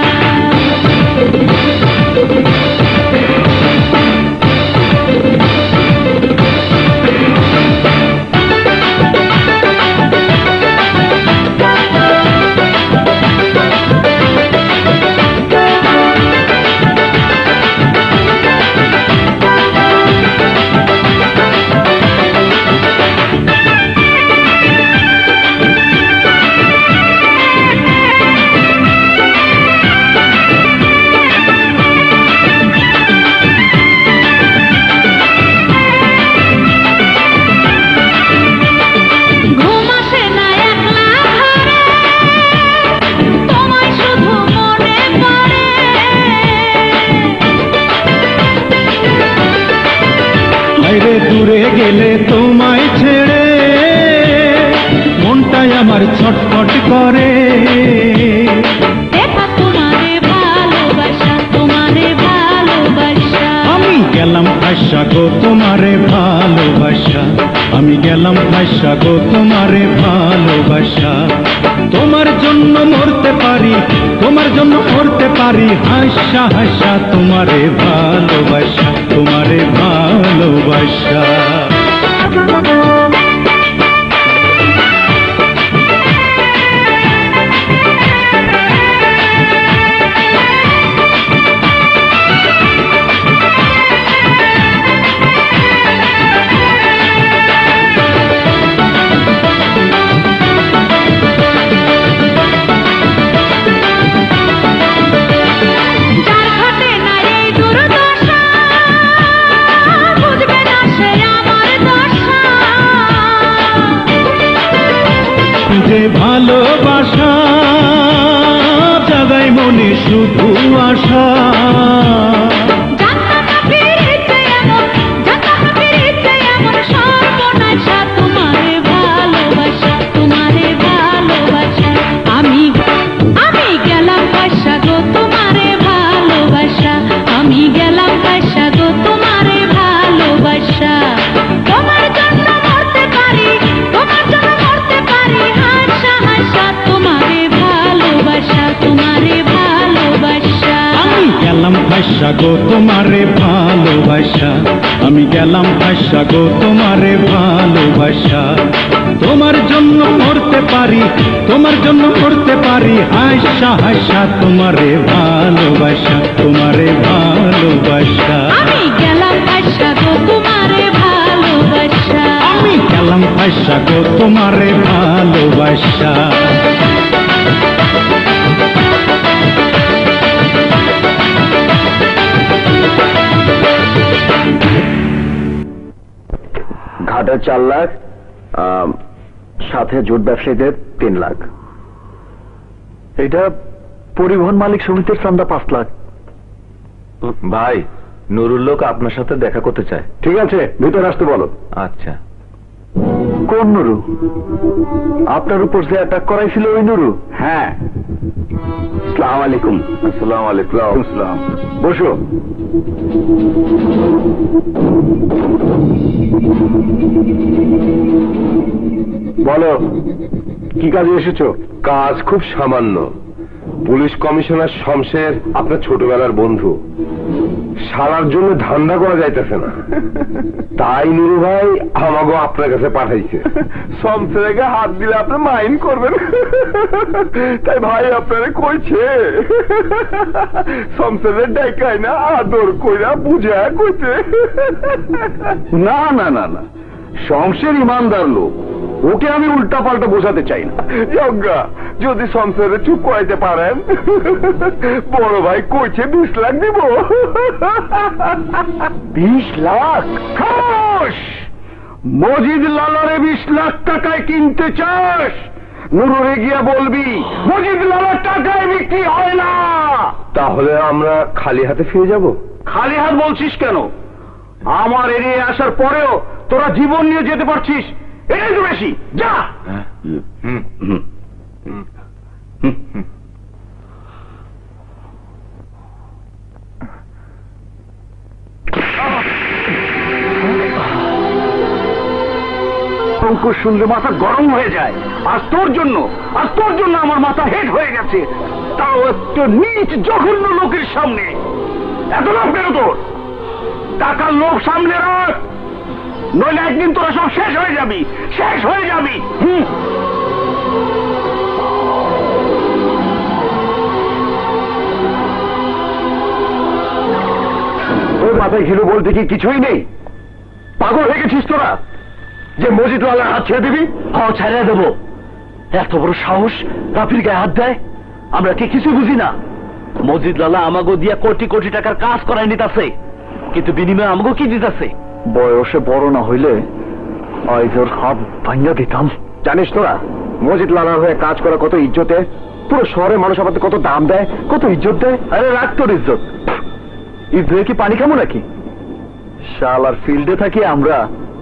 ঘুমাতে না একলা ঘরে, তোমায় শুধু মনে পড়ে। বাইরে দূরে গেলে তোমায় ছেড়ে মনটাই আমার ছটফট করে। দেখা তোমারে ভালোবাসা, তোমারে ভালোবাসা। আমি গেলাম ভাষা গো তোমারে ভালোবাসা, আমি গেলাম ভাষা গো তোমারে ভালোবাসা। তোমার জন্য মরতে পারি, তোমার জন্য মরতে পারি, হাসা হাসা তোমারে ভালোবাসা, ভালোবাসা। যে ভালোবাসা জাগায় মনে শুধু আশা, তোমারে ভালোবাসা, তোমারে ভালোবাসা, আমি গেলাম পাশা গো তোমারে ভালোবাসা, আমি গেলাম পাশা গো তোমারে ভালোবাসা। তোমার জন্য মরতে পারি, তোমার জন্য মরতে পারি, হাসা হাসা তোমারে ভালোবাসা, তোমারে ভালোবাসা। আমি গেলাম ভাষা গো তোমারে ভালোবাসা, আমি গেলাম ভাষা গো তোমারে ভালোবাসা। তোমার জন্য মরতে পারি, তোমার জন্য মরতে পারি, হাসা হাসা তোমারে ভালোবাসা, তোমারে ভালোবাসা। আমি গেলাম পাশা গো তোমারে ভালোবাসা, আমি গেলাম ভাষা গো তোমারে ভালোবাসা। ঘাটের 4 লাখ, সাথে জোট ব্যবসায়ীদের 3 লাখ। এটা পরিবহন মালিক সমিতির চান্দা 5 লাখ। ভাই নুরুল লোক আপনার সাথে দেখা করতে চায়। ঠিক আছে, ভিতরে আসতে বলো। আচ্ছা। কোন নুরু? আপনার উপর যে অ্যাটাক করাইছিল ওই নুরু? হ্যাঁ। আসসালামু আলাইকুম। আসসালামু আলাইকুম। আসসালাম। বসো। বলো, কি কাজে এসেছো? কাজ খুব সামান্য। পুলিশ কমিশনার শমশের আপনার ছোটবেলার বন্ধু, সারার জন্য ধান্দা করা যাইতেছে না, তাই নুরু ভাই আমাকে আপনার কাছে পাঠাইছে। শমশেরকে হাত দিলে আপনি মাইন্ড করবেন, তাই ভাই আপনারে কইছে শমশেরের ডাইকাই না আদর কইরা বুঝা কইছে। না না না না, শমশের ইমানদার লোক, ওকে আমি উল্টা পাল্টা বোঝাতে চাই না। যজ্ঞা যদি শমশেরে চুপ করাইতে পারেন, বড় ভাই কইছে 20 লাখ দিব। 20 লাখ? খামোশ! মজিদ লালারে 20 লাখ টাকায় কিনতে চাস? নুরুরে গিয়া বলবি মজিদ লালার টাকায় বিক্রি হয় না। তাহলে আমরা খালি হাতে ফিরে যাব? খালি হাত বলছিস কেন? আমার এরিয়ে আসার পরেও তোরা জীবন নিয়ে যেতে পারছিস, এটাই তো বেশি। যা। অঙ্কুশ শুনলে মাথা গরম হয়ে যায়। আজ তোর জন্য আমার মাথা হেট হয়ে গেছে, তাও একটা নীচ জঘন্য লোকের সামনে। এত লোভ কেন তোর? টাকার লোভ সামনে রাখ, নইলে একদিন তোরা সব শেষ হয়ে যাবি, শেষ হয়ে যাবি। তোর মাথায় ঘিলু বলতে কি কিছুই নেই? পাগল হয়ে গেছিস তোরা যে মজিদ লালার হাত ছেড়ে দিবি? হ্যাঁ, ছেড়ে দেবো। এত বড় সাহস রাফির গায়ে হাত দেয়? আমরা কি কিছু বুঝি না? মজিদ লালা আমাগো দিয়া কোটি কোটি টাকার কাজ করাই নিতেছে, কিন্তু বিনিময়ে আমাগো কি দিতেছে? বয়সে বড় না হইলে আইজোর হাত ভাঙা দিতাম। জানিস তোরা মজিদ লালার হয়ে কাজ করা কত ইজ্জতে? পুরো শহরে মানুষ আমাদের কত দাম দেয়, কত ইজ্জত দেয়। আরে রাখ তোর ইজ্জত, ইজ্জতে কি পানি খামো নাকি? শালার ফিল্ডে থাকি আমরা,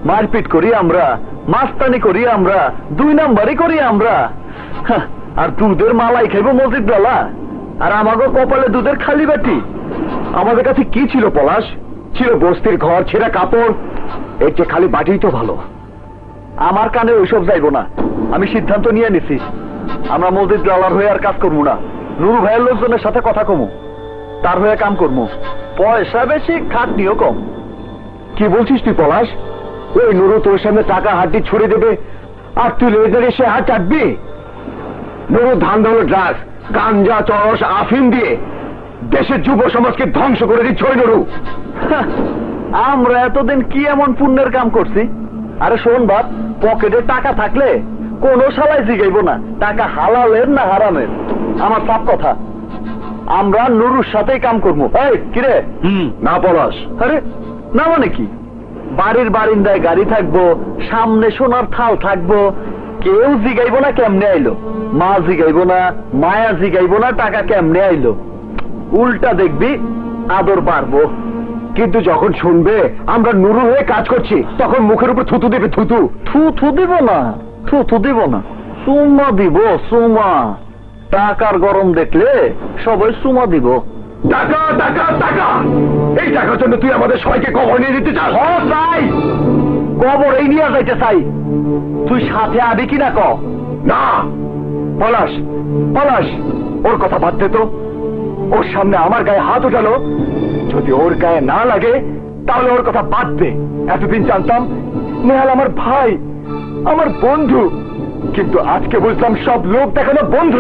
মারপিট করি আমরা, মাস্তানি করি আমরা, 2 নাম্বারই করি আমরা। আর দুধের মালাই খাইব মজিদ লালা, আর আমাকে কপালে দুধের খালি বাটি। আমাদের কাছে কি ছিল পলাশ? ছিল বস্তির ঘর, ছেঁড়া কাপড়। এর চেয়ে খালি বাটিই তো ভালো। আমার কানে ওইসব যাইব না। আমি সিদ্ধান্ত নিয়ে নিছি, আমরা মজিদ লালার হয়ে আর কাজ করবো না। নুরু ভাইয়ের লোকজনের সাথে কথা কমু, তার হয়ে কাম করবো। পয়সা বেশি, খাটনিও কম। কি বলছিস তুই পলাশ? ওই নুরু তোর সামনে টাকা হাড্ডি ছুড়ে দেবে আর তুই লেজারে সে হাত চাটবি? নুরু ধান ধরো ড্রাগস, গাঞ্জা, চরস, আফিম দিয়ে দেশের যুব সমাজকে ধ্বংস করে দিচ্ছে ওই নুরু। আমরা এতদিন কি এমন পুণ্যের কাম করছি? আরে শোন বাপ, পকেটে টাকা থাকলে কোনো শালাই জিগাইব না টাকা হালালের না হারামের। আমার সব কথা, আমরা নুরুর সাথেই কাম করবো। এই কিরে? না পলাশ। আরে না মানে কি? বাড়ির বারিন্দায় গাড়ি থাকবো, সামনে সোনার থাল থাকবো, কেউ জিগাইব না কেমনে আইলো, মা জিগাইব না, মায়া জিগাইব না টাকা কেমনে আইলো। উল্টা দেখবি আদর বাড়বো। কিন্তু যখন শুনবে আমরা নুরু হয়ে কাজ করছি, তখন মুখের উপর থুতু দেবে। থুতু থুতু দিব না, থুতু দিব না, সুমা দিব, সুমা। টাকার গরম দেখলে সবাই সুমা দিব। টাকা টাকা টাকা, এই টাকার জন্য তুই আমাদের সবাইকে কবর নিয়ে দিতে চাস? চাই, কবর এই নিয়ে যাইতে চাই। তুই সাথে আবি কিনা ক? না পলাশ, পলাশ ওর কথা বাদ দে তো। ওর সামনে আমার গায়ে হাত উঠালো, যদি ওর গায়ে না লাগে তাহলে ওর কথা বাদ দে। এতদিন জানতাম নেহাল আমার ভাই, আমার বন্ধু, কিন্তু আজকে বুঝলাম সব লোক দেখানো বন্ধু।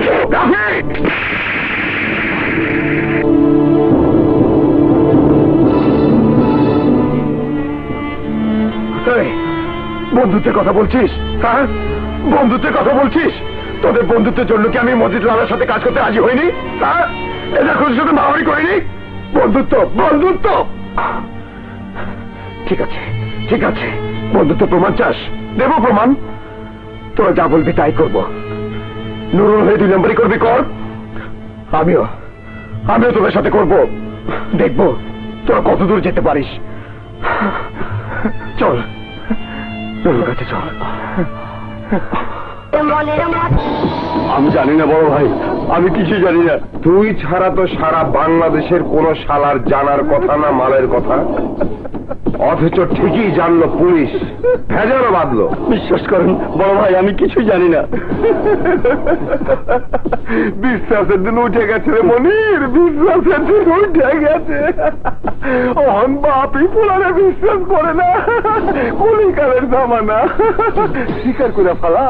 বন্ধুত্বের কথা বলছিস? হ্যাঁ বন্ধুত্বের কথা বলছিস? তোদের বন্ধুত্বের জন্য কি আমি মজিদ লালার সাথে কাজ করতে রাজি হইনি? হ্যাঁ এটা খুশির সাথে মারামারি করিনি। বন্ধুত্ব বন্ধুত্ব, ঠিক আছে ঠিক আছে, বন্ধুত্ব প্রমাণ চাস? দেব প্রমাণ। তোরা যা বলবি তাই করবো। নুরুল হয়ে 2 নম্বরই করবি, কর। আমিও তোদের সাথে করব। দেখবো তোরা কত দূর যেতে পারিস। চল নুরুর কাছে চল। আমি জানি না বড় ভাই, আমি কিছু জানি না। তুই ছাড়া তো সারা বাংলাদেশের কোন শালার জানার কথা না মালের কথা, অথচ ঠিকই জানলো পুলিশ, ভেজালও বাঁধলো। বিশ্বাস করেন বড় ভাই, আমি কিছু জানি না। বিশ্বাসের দিন উঠে গেছে রে মনির, বিশ্বাসের দিন উঠে গেছে। অহন বাপই পোলারে বিশ্বাস করে না, কলিকালের জামানা। স্বীকার করে ফেলা।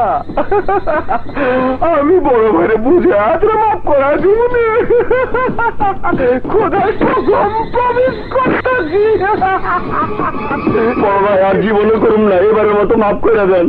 আমি বড় ভাইরে বুঝে আজরা মাফ করা জীবনে খোদার কসম প্রমিস করতেছি। বড় ভাই আর জীবনে করুন না, এবারের মতো মাফ করে দেন।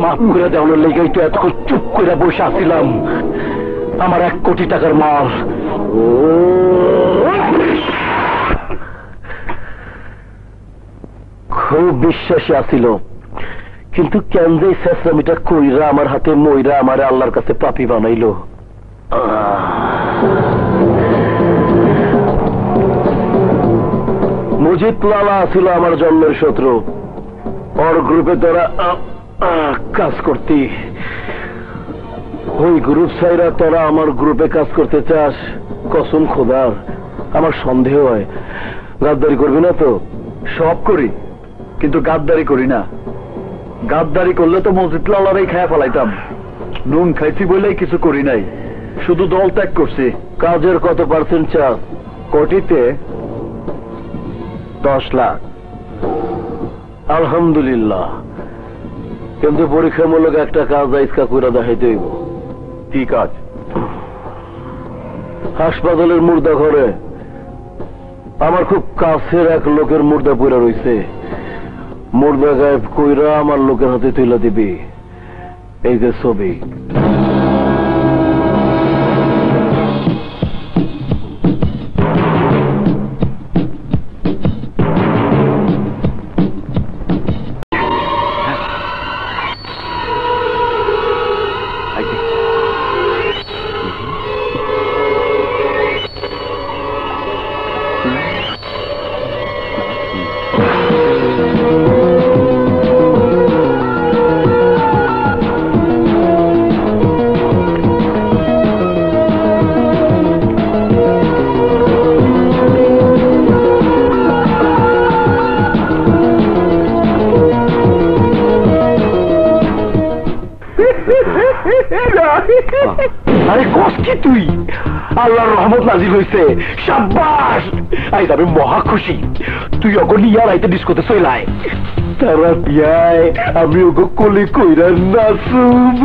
মাফ করে দেওয়ার লেগেই তো এত চুপ করে বসে আসছিলাম। আমার 1 কোটি টাকার মাল খুব বিশ্বাসী আসিল, কিন্তু কেন যে শেষরামিটা কইরা আমার হাতে মইরা আমার আল্লাহর কাছে পাপী বানাইল। মজিদ লালা ছিল আমার জন্মের শত্রু। ওর গ্রুপে তোরা কাজ করতি, ওই গ্রুপ ছাইরা তোরা আমার গ্রুপে কাজ করতে চাস? কসম খোদার আমার সন্দেহ হয়। গাদ্দারি করবি না তো? সব করি, কিন্তু গাদ্দারি করি না। গাদ্দারি করলে তো মসজিদ লালারাই খায়া ফেলাইতাম। নুন খাইছি বলেই কিছু করি নাই, শুধু দল ত্যাগ করছি। কাজের কত পার্সেন্ট চাস? কোটিতে 10 লাখ। আলহামদুলিল্লাহ, কিন্তু পরীক্ষামূলক একটা কাজ আইসকা কইরা দেখাইতে হইব। কি কাজ? হাসপাতালের মুর্দা ঘরে আমার খুব কাছের এক লোকের মুর্দা পইরা রইছে। মুর্দা গায়েব কইরা আমার লোকের হাতে তুইলা দিবি। এই যে ছবি। আরে কস কি তুই? আল্লাহর রহমত নাজিল হইছে, শাবাশ। আইজ আমি মহা খুশি। তুই ওকে নিয়ে রাইতে ডিস্কোতে চইলাই, তারা বিয়ায় আমি ওকে কোলে কইরা নাচুব।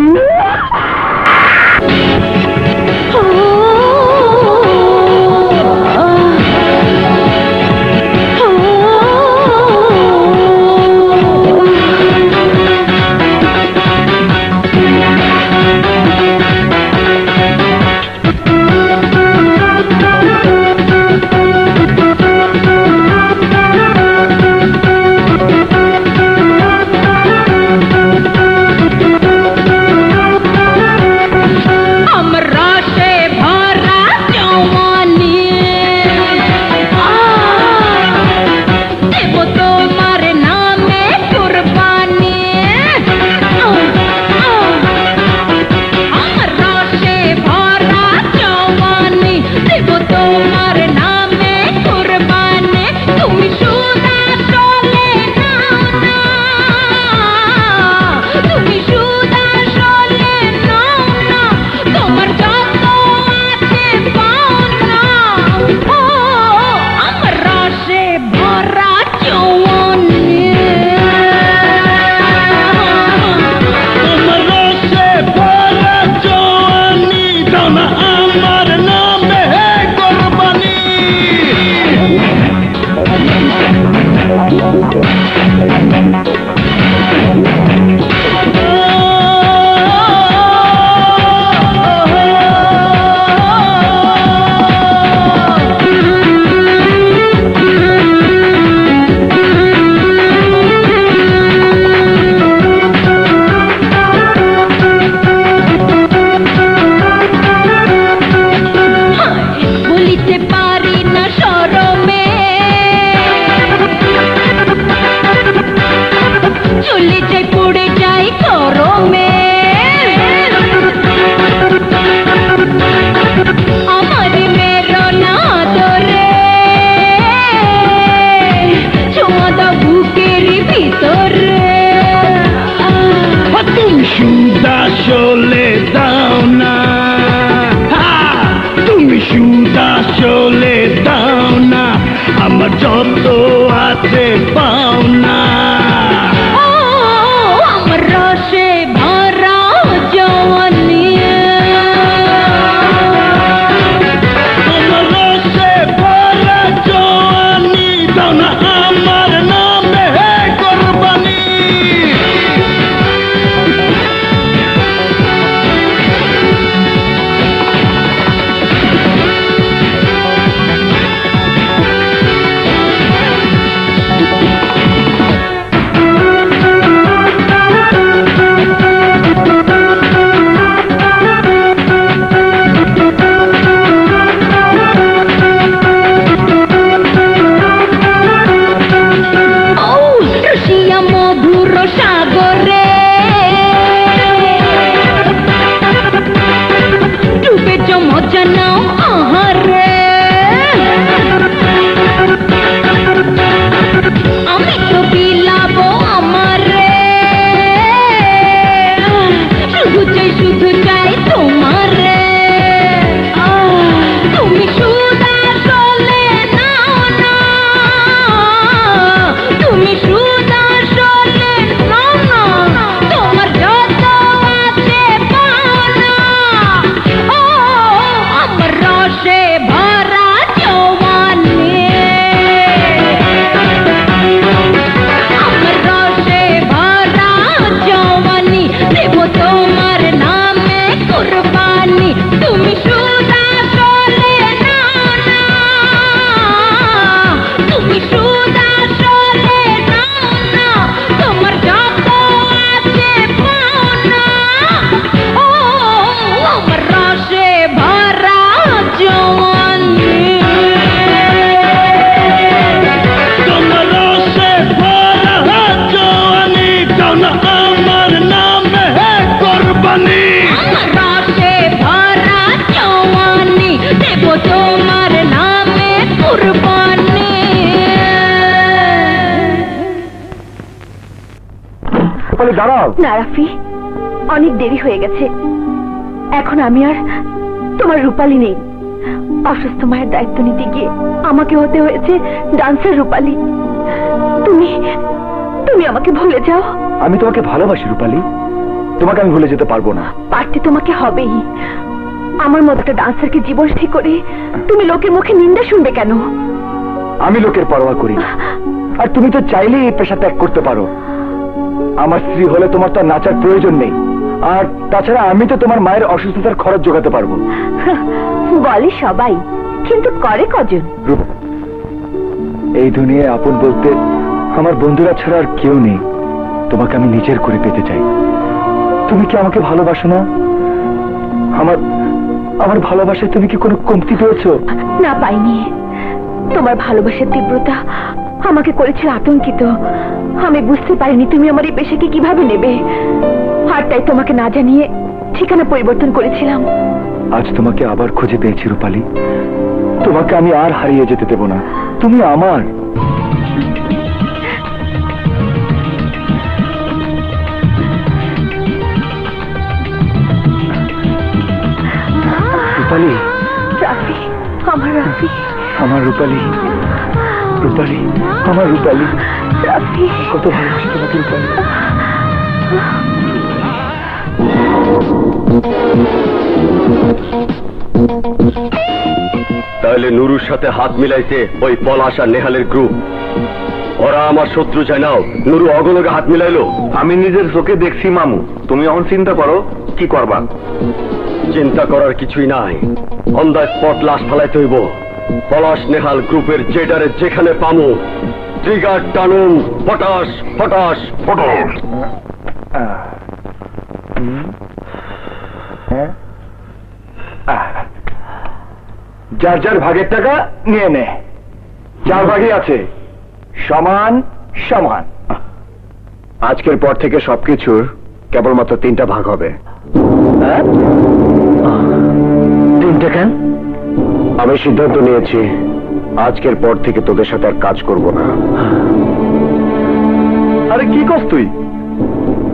না রাফি, অনেক দেরি হয়ে গেছে, এখন আমি আর তোমার রূপালী নেই। অসুস্থ মায়ের দায়িত্ব নিতে গিয়ে আমাকে হতে হয়েছে ডান্সার রূপালী। তুমি তুমি আমাকে ভুলে যাও। আমি তোমাকে ভালোবাসি রূপালী, তোমাকে আমি ভুলে যেতে পারবো না। পারতে তোমাকে হবেই। আমার মতো একটা ডান্সারকে জীবন ঠিক করে তুমি লোকের মুখে নিন্দা শুনবে কেন? আমি লোকের পরোয়া করি না, আর তুমি তো চাইলেই এই পেশা ত্যাগ করতে পারো। আমার স্ত্রী হলে তোমার তো আর নাচার প্রয়োজন নেই, আর তাছাড়া আমি তো তোমার মায়ের অসুস্থতার খরচ জোগাতে পারবো। বলে সবাই, কিন্তু করে কজন? এই দুনিয়ায় আপন বলতে আমার বন্ধুরা ছাড়া আর কেউ নেই। তোমাকে আমি নিজের করে পেতে চাই। তুমি কি আমাকে ভালোবাসো না? আমার আমার ভালোবাসায় তুমি কি কোনো কমতি পেয়েছো? না, পাইনি। তোমার ভালোবাসার তীব্রতা আমাকে করেছিল আতঙ্কিত। আমি বুঝতে পারিনি তুমি আমার এই পেশাকে কিভাবে নেবে, আর তাই তোমাকে না জানিয়ে ঠিকানা পরিবর্তন করেছিলাম। আজ তোমাকে আবার খুঁজে পেয়েছি রূপালী। তোমাকে আমি আর হারিয়ে যেতে দেব না। তুমি আমার। রূপালী, রাফি, আমার রাফি, আমার রূপালী, রূপালী, আমার রূপালী। রাফি, কত ভালোবাসি তোমাকে রূপালী। তাহলে নুরুর সাথে হাত মিলাইছে ওই পলাশ আর নেহালের গ্রুপ। ওরা আমার শত্রু চাই নাও, নুরু অগলকে হাত মিলাইলো। আমি নিজের চোখে দেখছি মামু, তুমি এখন চিন্তা করো কি করবা। চিন্তা করার কিছুই নাই, অন দ্য স্পট লাশ ফালাইতে হইব। পলাশ নেহাল গ্রুপের জেডারে যেখানে পামু ট্রিগার টানুন, ফটাস ফটাস ফটাস। যার যার ভাগের টাকা নিয়ে নে। 4 ভাগই আছে, সমান সমান। আজকের পর থেকে সবকিছুর কেবলমাত্র 3টা ভাগ হবে। 3টা কেন? আমি সিদ্ধান্ত নিয়েছি আজকের পর থেকে তোদের সাথে আর কাজ করব না। আরে কি কস তুই?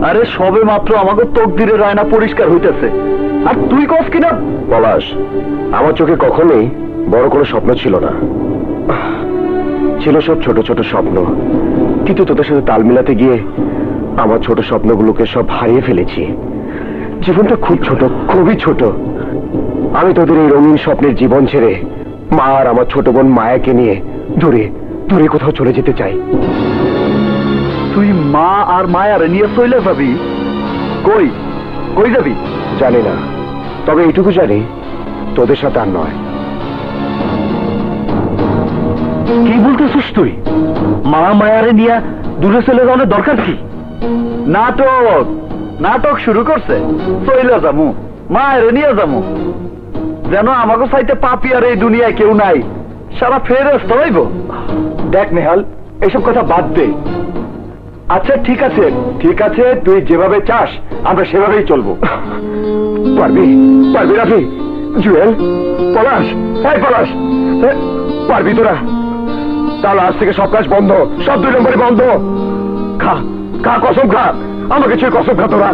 আরে সবে মাত্র আমাকে তকদিরের রায়না পরিষ্কার হইতেছে, আর তুই কস কিনা? পলাশ, আমার চোখে কখনোই বড় কোনো স্বপ্ন ছিল না, ছিল সব ছোট ছোট স্বপ্ন। কিন্তু তোদের সাথে তাল মিলাতে গিয়ে আমার ছোট স্বপ্নগুলোকে সব হারিয়ে ফেলেছি। জীবনটা খুব ছোট, খুবই ছোট। আমি তোদের এই রঙিন স্বপ্নের জীবন ছেড়ে মা আর আমার ছোট বোন মায়াকে নিয়ে দূরে দূরে কোথাও চলে যেতে চাই। তুই মা আর মায়ার নিয়ে চলে যাবি? কই কই যাবি জানি না, তবে এইটুকু জানি তোদের সাথে আর নয়। কি বলতেছিস তুই? মা মায়ারে নিয়ে দূরে চলে যাওয়ার দরকার কি? নাটক নাটক শুরু করছে। চলে যামু, মায়ের নিয়ে যামু, যেন আমাকে চাইতে পাপি আর এই দুনিয়ায় কেউ নাই। সারা ফেরস্ত হইব। দেখ নেহাল, এসব কথা বাদ দে। আচ্ছা ঠিক আছে, ঠিক আছে, তুই যেভাবে চাস আমরা সেভাবেই চলবো। পারবি পারবি রাফি, জুয়েল, পলাশ, এই পলাশ, পারবি তোরা? তাহলে আজ থেকে সব কাজ বন্ধ, সব 2 নম্বরে বন্ধ। খা খা, কসম খা, আমাকে ছুঁয়ে কসম খা তোরা।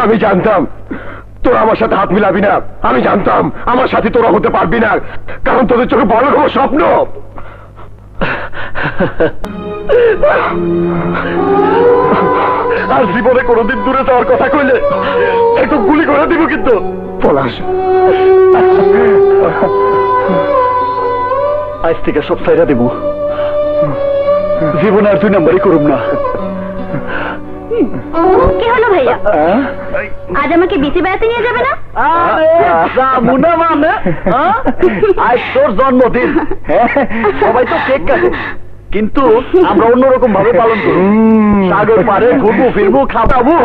আমি জানতাম তোরা আমার সাথে হাত মিলাবি না। আমি জানতাম আমার সাথে তোরা হতে পারবি না, কারণ তোদের চোখে বড় কোনো স্বপ্ন। আর জীবনে কোনোদিন দূরে যাওয়ার কথা কইলে একটু গুলি করে দিব কিন্তু। পলাশ, আজ থেকে সব সাইরা দেব, জীবনে আর 2 নম্বরই করুম না। কি হলো ভাইয়া? আজ আমাকে বিসি বেড়াতে নিয়ে যাবে না? আজ তোর জন্মদিন, সবাই তো কেক কাটে, কিন্তু আমরা অন্যরকম ভাবে পালন করি। সাগর পারে ঘুরবো ফিরবো খাবো।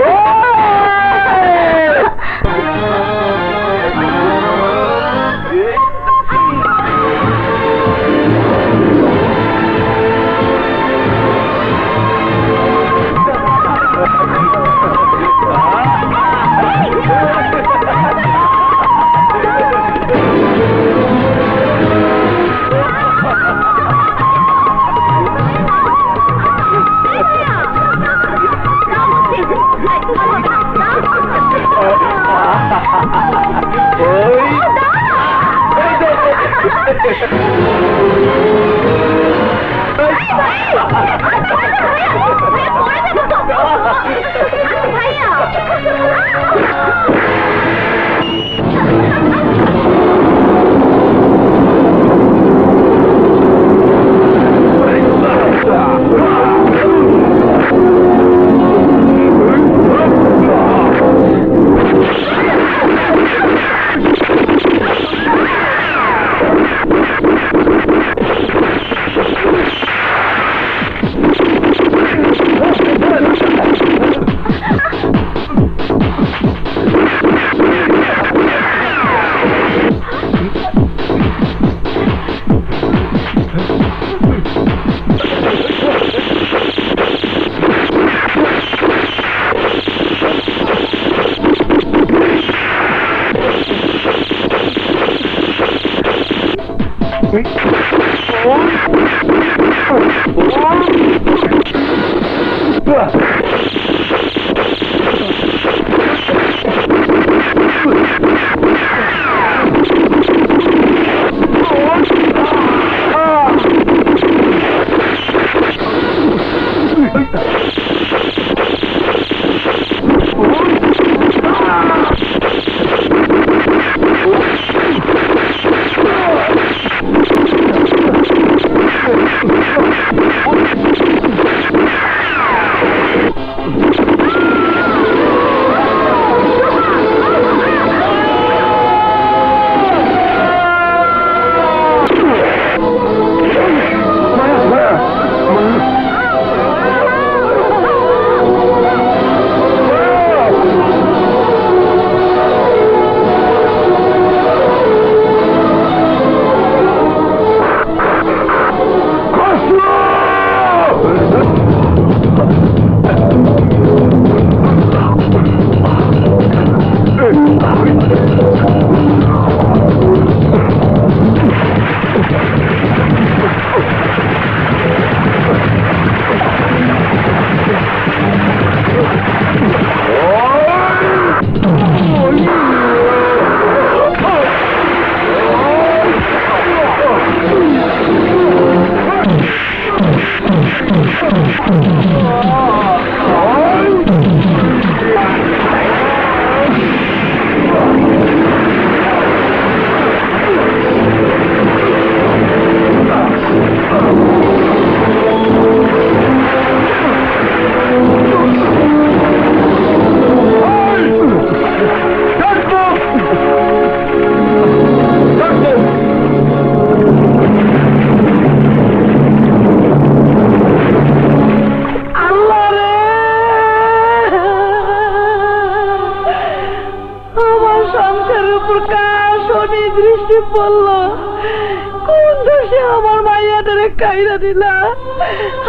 কাইরা দিলা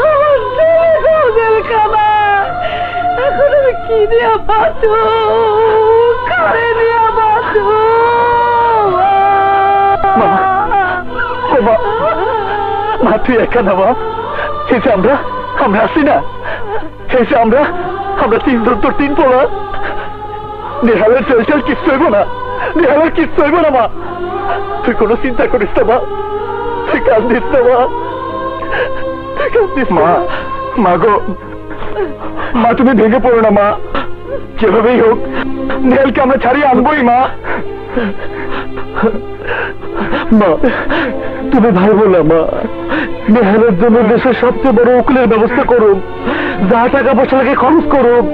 আমার ছেলে কানা এখন আমি কি দিয়া বাঁচো কারে দিয়া বাঁচো মা তুই একা না মা হেসে আমরা আসি না হেসে আমরা তিনজন তোর তিন পোড়া নেহালের চলচাল কিচ্ছু হইব না নেহালের কিচ্ছু হইব না মা তুই কোনো চিন্তা করিস না মা তুই কান্দিস না মা মা মা গো মা তুমি ভেঙে পড়ো না মা যেভাবেই হোক নেহালকে আমরা ছাড়িয়ে আনবোই মা মা তুমি ভাই বলো মা নেহালের জন্য দেশের সবচেয়ে বড় উকিলের ব্যবস্থা করুন যা টাকা পয়সা লাগে খরচ করুন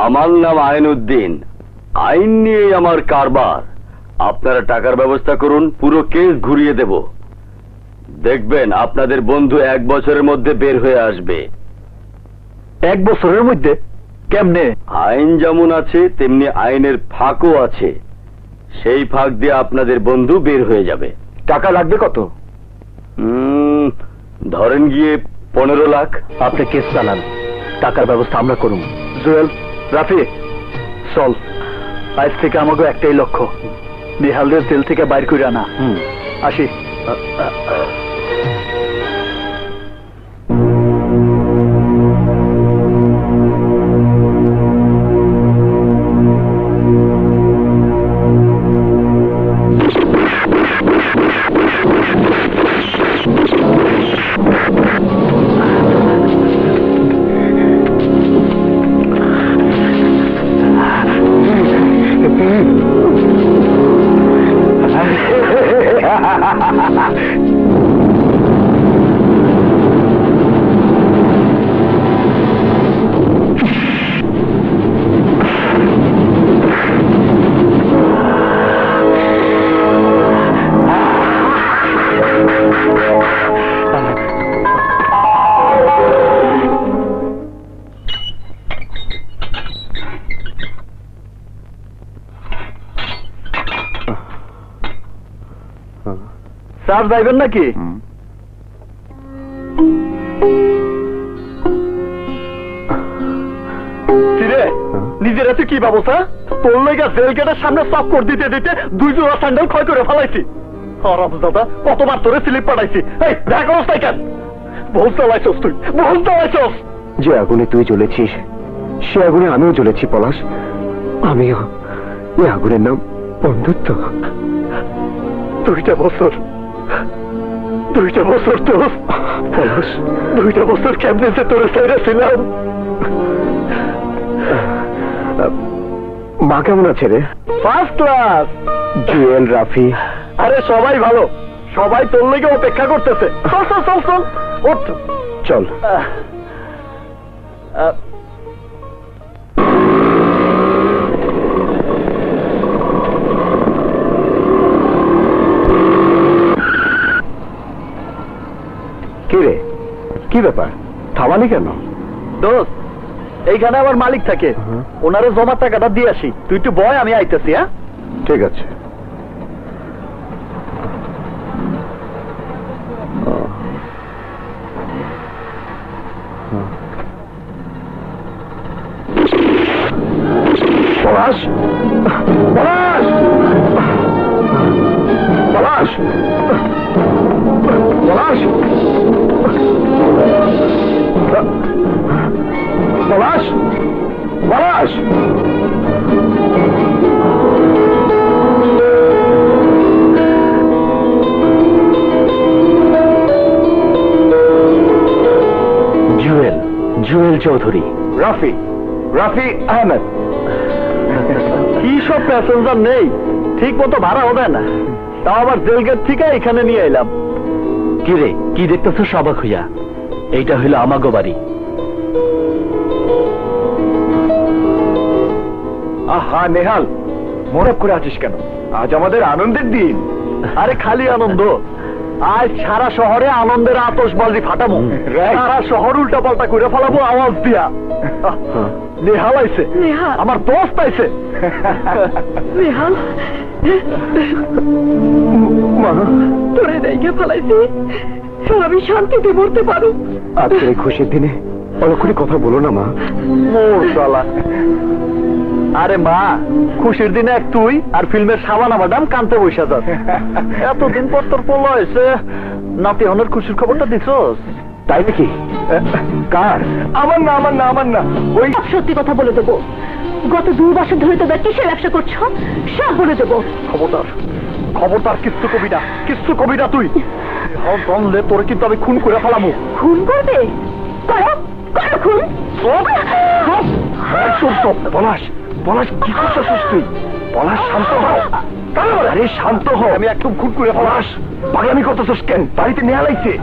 আমার নাম আইনউদ্দিন আইন নিয়ে আমার কারবার আপনারা টাকার ব্যবস্থা করুন পুরো কেস ঘুরিয়ে দেব দেখবেন আপনাদের বন্ধু 1 বছরের মধ্যে বের হয়ে আসবে 1 বছরের মধ্যে কেমনে আইন যেমন আছে তেমনি আইনের ফাঁকও আছে সেই ফাঁক দিয়ে আপনাদের বন্ধু বের হয়ে যাবে টাকা লাগবে কত ধরেন গিয়ে 15 লাখ আপনি কেস চালান টাকার ব্যবস্থা আমরা করুন জুয়েল রাফি চল আজ থেকে আমাকে একটাই লক্ষ্য নেহালদের জেল থেকে বাইর করে আনা আসি স্যার যাইবেন নাকি নিজের হাতে কি ব্যবস্থা তোর লেগে জেল গেটের সামনে চক্কর দিতে দিতে 2 জোড়া স্যান্ডেল ক্ষয় করে ফেলাইছি। দাদা কতবার তোরে স্লিপ পাঠাইছি, এই দেখ অবস্থায় কেন? ভুল চালাইছস তুই, ভুল চালাইছস। যে আগুনে তুই জ্বলেছিস সে আগুনে আমিও জ্বলেছি পলাশ। আমিও ওই আগুনের নাম বন্ধুত্ব। 2টা বছর তো পলাশ, 2টা বছর কেমনে যে তোরে ছেড়ে ছিলাম। মা কেমন আছে রে? First class. জুয়েল, রাফি? আরে সবাই ভালো, সবাই তোর লেগে অপেক্ষা করতেছে। চল চল চল চল ওঠ চল। কি রে, কি ব্যাপার, থামালি কেন? দোস্ত এইখানে আমার মালিক থাকে, ওনারে জমা টাকাটা দিয়ে আসি। তুই একটু বয়, আমি আইতেছি। হ্যাঁ ঠিক আছে। পলাশ, পলাশ, পলাশ, পলাশ, পলাশ, পলাশ। জুয়েল, জুয়েল চৌধুরী। রাফি, রাফি আহমেদ। কি সব প্যাসেঞ্জার নেই, ঠিক মতো ভাড়া হবে না, তাও আবার জেলগেট থেকে এখানে নিয়ে এলাম। কি রে, কি দেখতেছো অবাক হইয়া? এইটা হইলো আমাগো বাড়ি। আহা নেহাল, মনে করে আছিস কেন? আজ আমাদের আনন্দের দিন। আরে খালি আনন্দ, আজ সারা শহরে আনন্দের আতশবাজি ফাটাবো। সারা শহর উল্টা পাল্টা করে ফেলাবো আওয়াজ দিয়া। নেহাল আইছে, আমার দোস্ত আইছে। নেহাল, মা, তোরে দেখে ফেলাইছি, আমি শান্তিতে মরতে পারো। আজকের এই খুশির দিনে অলক্ষণে কথা বলো না মা। মোর শালা। আরে মা, খুশির দিনে এক তুই আর ফিল্মের সাবানা ম্যাডাম কানতে বসে যাস। এতদিন পর তোর পোলা হয়েছে, নাতি হনের খুশির খবরটা দিছস? তাই নাকি? কার? আমার না, আমার না, আমার না। ওই সব সত্যি কথা বলে দেবো। গত 2 বছর ধরে তোমরা কিসের ব্যবসা করছো সব বলে দেবো। খবরদার, খবরদার কিচ্ছু কবি না, কিচ্ছু কবি না তুই। জানলে তোর কিন্তু আমি খুন করে ফেলাবো। খুন করবে? করো, করো খুন। পলাশ, পলাশ কি করতেছিস তুই? পলাশ শান্ত হ। আরে শান্ত হ, আমি একদম খুন করে। পলাশ পাগলামি করতেছিস কেন? বাড়িতে নেয়া লাগছে।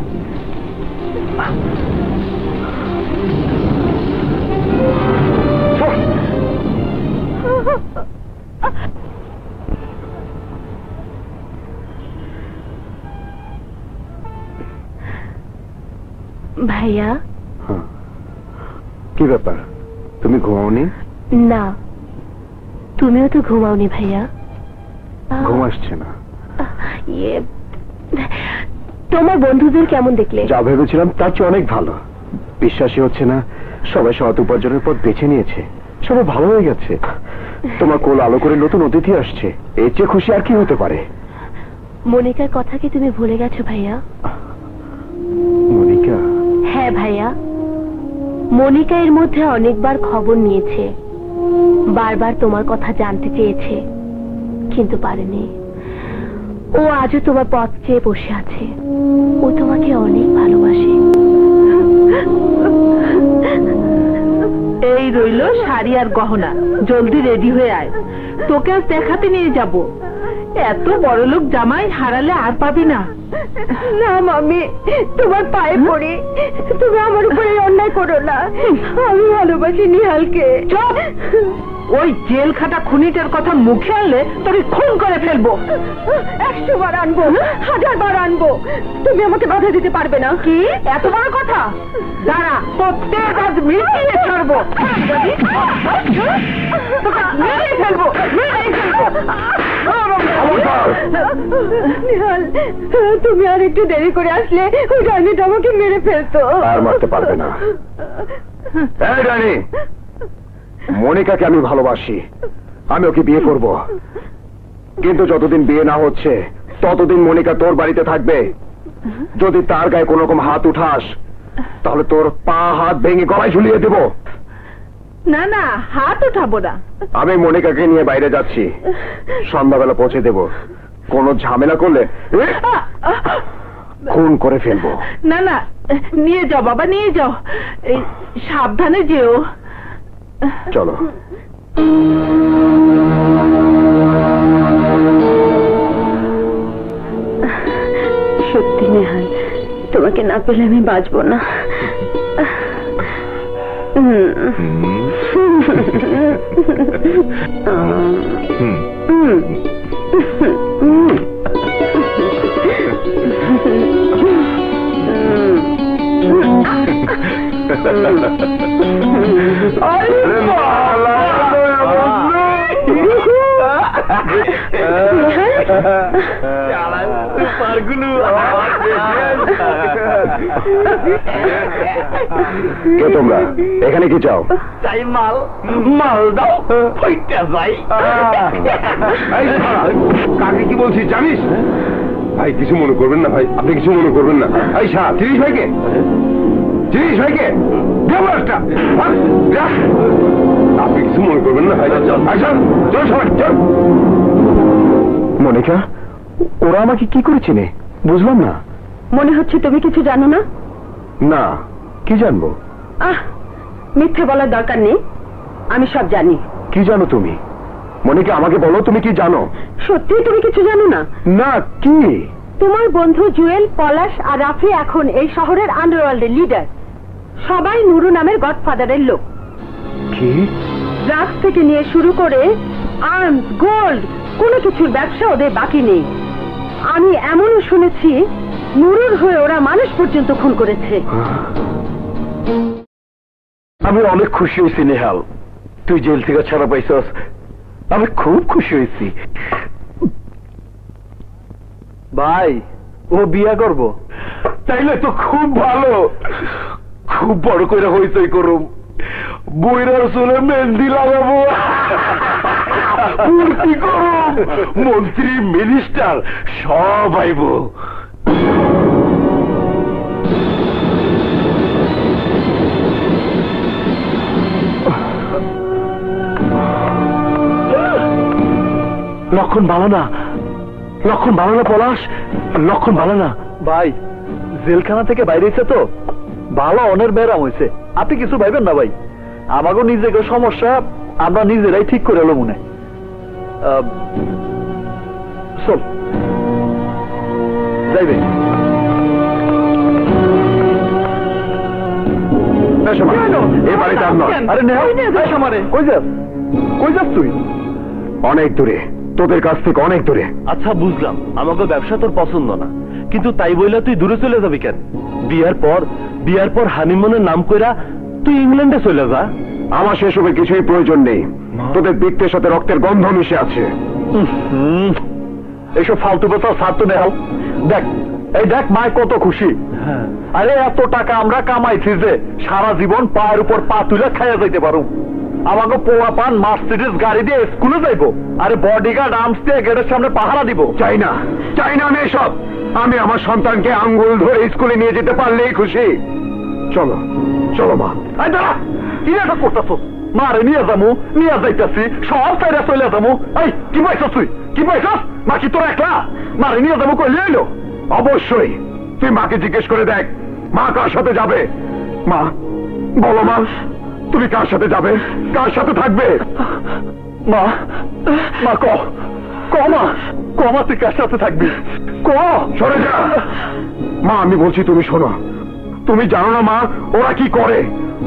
ভাইয়া। কি ব্যাপার, তুমি ঘুমাওনি? না, তুমিও তো ঘুমাওনি ভাইয়া। ঘুম আসছে না? ইয়ে, তোমার বন্ধুদের কেমন দেখলে? যা ভেবেছিলাম তার চেয়ে অনেক ভালো। বিশ্বাসই হচ্ছে না, সবাই সৎ উপার্জনের পথ বেছে নিয়েছে, সবাই ভালো হয়ে গেছে। তোমার কোল আলো করে নতুন অতিথি আসছে, এর চেয়ে খুশি আর কি হতে পারে? মনিকার কথা কি তুমি ভুলে গেছো ভাইয়া? মনিকা? হ্যাঁ ভাইয়া, মনিকা এর মধ্যে অনেকবার খবর নিয়েছে, বারবার তোমার কথা জানতে চেয়েছে, কিন্তু পারেনি। ও আজও তোমার পথ চেয়ে বসে আছে। ও তোমাকে অনেক ভালোবাসে। এই রইল শাড়ি আর গহনা, জলদি রেডি হয়ে আয়, তোকে আজ দেখাতে নিয়ে যাব। এত বড় লোক জামাই হারালে আর পাবি না। না মামি, তোমার পায়ে পড়ি, তুমি আমার উপরে অন্যায় করো না। আমি ভালোবাসি নিহালকে। চুপ! ওই জেল খাটা খুনিটার কথা মুখে আনলে তোকে খুন করে ফেলবো। 100 বার আনবো, 1000 বার আনবো, তুমি আমাকে বাধা দিতে পারবে না। কি এত বড় কথা? দাঁড়া, প্রত্যেক আজ মিটিয়ে ছাড়বো। তোকে মেরে ফেলবো, মেরে ফেলবো। নিহাল, তুমি আর একটু দেরি করে আসলে ওই ডাইনিটা আমাকে মেরে ফেলতো। আর মারতে পারবে না। এই ডাইনি, মনিকাকে আমি ভালোবাসি, আমি ওকে বিয়ে করব, কিন্তু যতদিন বিয়ে না হচ্ছে ততদিন মনিকা তোর বাড়িতে থাকবে। যদি তার গায়ে কোন রকম হাত উঠাস তাহলে তোর পা হাত ভেঙে গলায় ঝুলিয়ে দেব। না না, হাত উঠাবো না। আমি মনিকাকে নিয়ে বাইরে যাচ্ছি, সন্ধ্যাবেলা পৌঁছে দেব। কোনো ঝামেলা করলে খুন করে ফেলবো। না না, নিয়ে যাও বাবা, নিয়ে যাও। এই সাবধানে যেও। চলো। সত্যি নেহাল, তোমাকে না পেলে আমি বাঁচবো না। কে তোমরা? এখানে কি চাও? চাই মাল, মাল দাও, ফইটা যাই। কাকে কি বলছিস জানিস? ভাই কিছু মনে করবেন না ভাই, আপনি কিছু মনে করবেন না। এই শাহ, তিরিশ ভাইকে, তিরিশ ভাইকে দেবো একটা। আপনি কিছু মনে করবেন না ভাই। চল চল সবাই চল। মনিকা, ওরা আমাকে কি করেছে নে বুঝলাম না। মনে হচ্ছে তুমি কিছু জানো না। না, কি জানবো? মিথ্যে বলার দরকার নেই, আমি সব জানি। কি জানো তুমি? মনিকা আমাকে বলো, তুমি কি জানো? সত্যি তুমি কিছু জানো না? না, কি? তোমার বন্ধু জুয়েল, পলাশ আর রাফি এখন এই শহরের আন্ডারওয়ার্ল্ডের লিডার। সবাই নুরু নামের গডফাদারের লোক। কি? ড্রাগস থেকে নিয়ে শুরু করে আর্মস, গোল্ড, কোনো কিছুর ব্যবসা ওদের বাকি নেই। আমি এমনও শুনেছি নুরুর হয়ে ওরা মানুষ পর্যন্ত খুন করেছে। আমি অনেক খুশি হয়েছি নেহাল, তুই জেল থেকে ছাড়া পাইছস। আমি খুব খুশি হয়েছি। ভাই, ও বিয়া করব। তাইলে তো খুব ভালো, খুব বড় করে হইচই করুম। বইরার চুলে মেহেন্দি লাগাবো, মূর্তি করুম, মন্ত্রী মিনিস্টার সব আইব। লক্ষণ ভালো না, লক্ষণ ভালো না পলাশ, লক্ষণ ভালো না। ভাই, জেলখানা থেকে বাইরে এসে তো ভালো অনের ব্যারাম হয়েছে। আপনি কিছু ভাইবেন না ভাই, আমাকেও নিজেকে সমস্যা আমরা নিজেরাই ঠিক করে এলো মনে। চল যাইবে। আরে কই যাস? কই যাস তুই? অনেক দূরে, তোদের কাছ থেকে অনেক দূরে। আচ্ছা বুঝলাম, আমাকে ব্যবসা তোর পছন্দ না, কিন্তু তাই বইলা তুই দূরে চলে যাবি কেন? বিয়ার পর হানিমুনের নাম কইরা তুই ইংল্যান্ডে চলে যা। আমার সেসবের কিছুই প্রয়োজন নেই, তোদের বৃত্তের সাথে রক্তের গন্ধ মিশে আছে। এসব ফালতু কথা ছাড়তো নেহাল। দেখ, এই দেখ মায় কত খুশি। আরে এত টাকা আমরা কামাইছি যে সারা জীবন পায়ের উপর পা তুলে খাইয়া যাইতে পারো। আমাকে পোয়া পান মার্সিডিজ গাড়ি দিয়ে স্কুলে যাইবো, আরে বডিগার্ড আর্মস দিয়ে গেটের সামনে পাহারা দিব। চাই না, চাই না আমি এসব। আমি আমার সন্তানকে আঙ্গুল ধরে স্কুলে নিয়ে যেতে পারলেই খুশি। চলো চলো মা। দাঁড়া, কি এটা করতেছ? মারে নিয়ে যাবো, নিয়ে যাইতেছি, সব সাইডে চলে যাবো। এই কি পাইছস তুই? কি পাইছস? মা কি তোর একলা? মারে নিয়ে যাবো কইলে এলো? অবশ্যই, তুই মাকে জিজ্ঞেস করে দেখ মা কার সাথে যাবে। মা বলো মা, তুমি কার সাথে যাবে, কার সাথে থাকবে? মা, মা ক মা, ক মা তুই কার সাথে থাকবি? ক, সরে যা। মা আমি বলছি তুমি শোনো। তুমি জানো না মা ওরা কি করে?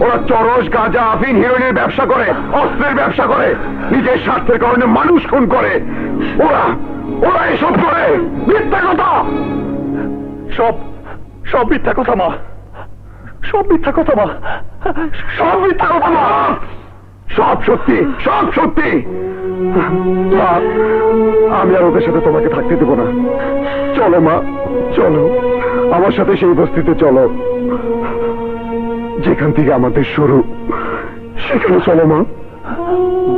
ওরা চরস, গাঁজা, আফিন, হিরোইনের ব্যবসা করে, অস্ত্রের ব্যবসা করে, নিজের স্বার্থের কারণে মানুষ খুন করে। ওরা ওরা এসব করে। মিথ্যা কথা, সব সব মিথ্যা কথা মা, সব মিথ্যা কথা মা, সব মিথ্যা কথা মা, সব সত্যি, সব সত্যি। মা, আমি আর ওদের সাথে তোমাকে থাকতে দেবো না। চলো মা, চলো আমার সাথে সেই বস্তিতে চলো, যেখান থেকে আমাদের শুরু। সেখানে চলো মা,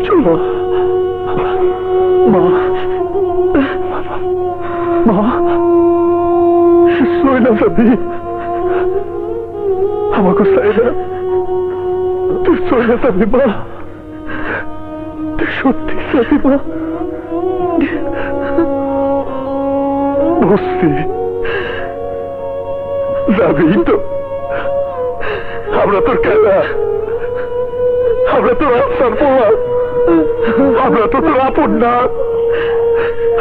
চলো। আমাকে সাইরা তুই চলে যাবি মা, তুই সত্যি যাবি মা? বুঝছি যাবি তো। আমরা তোর খেলা, আমরা তোর আসার পোলা, আমরা তো তোর আপন না।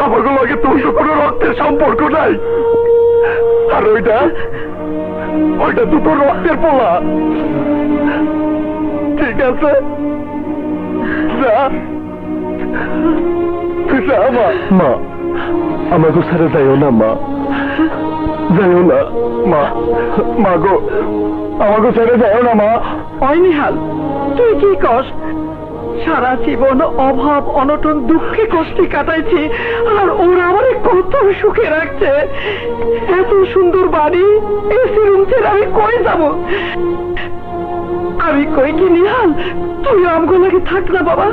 আমাকে লগে তোর তো কোনো রক্তের সম্পর্ক নাই। আর ওইটা তো তোর রক্তের পোলা। ঠিক আছে, যা তুই যা। মা আমাকে ছেড়ে যাইও না মা, যাইও না মা। মা গো, আমাকে ছেড়ে যাইও না মা। ওই নিহাল, তুই কি কস? সারা জীবন অভাব অনটন দুঃখে কষ্টে কাটাইছি, আর ওরা আমার কত সুখে রাখছে। এত সুন্দর বাড়ি, এসি রুম ছেড়ে আমি কই যাব? আমি কই কি নিহাল, তুই আমগো লাগে থাক না বাবা।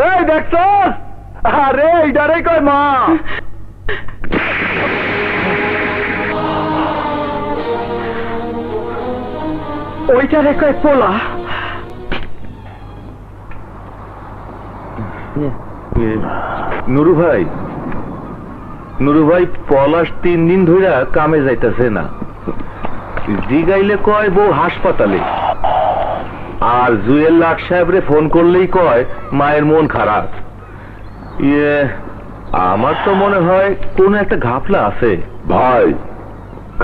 এই দেখছস? আরে এইটারে কয় মা। ওইটারে কয় পোলা। নুরু ভাই, পলাশ 3 দিন ধরে কামে যাইতেছে না। জিগাইলে কয় বউ হাসপাতালে, আর জুয়েল লাট সাহেবরে ফোন করলেই কয় মায়ের মন খারাপ। আমার তো মনে হয় কোন একটা ঘাপলা আছে। ভাই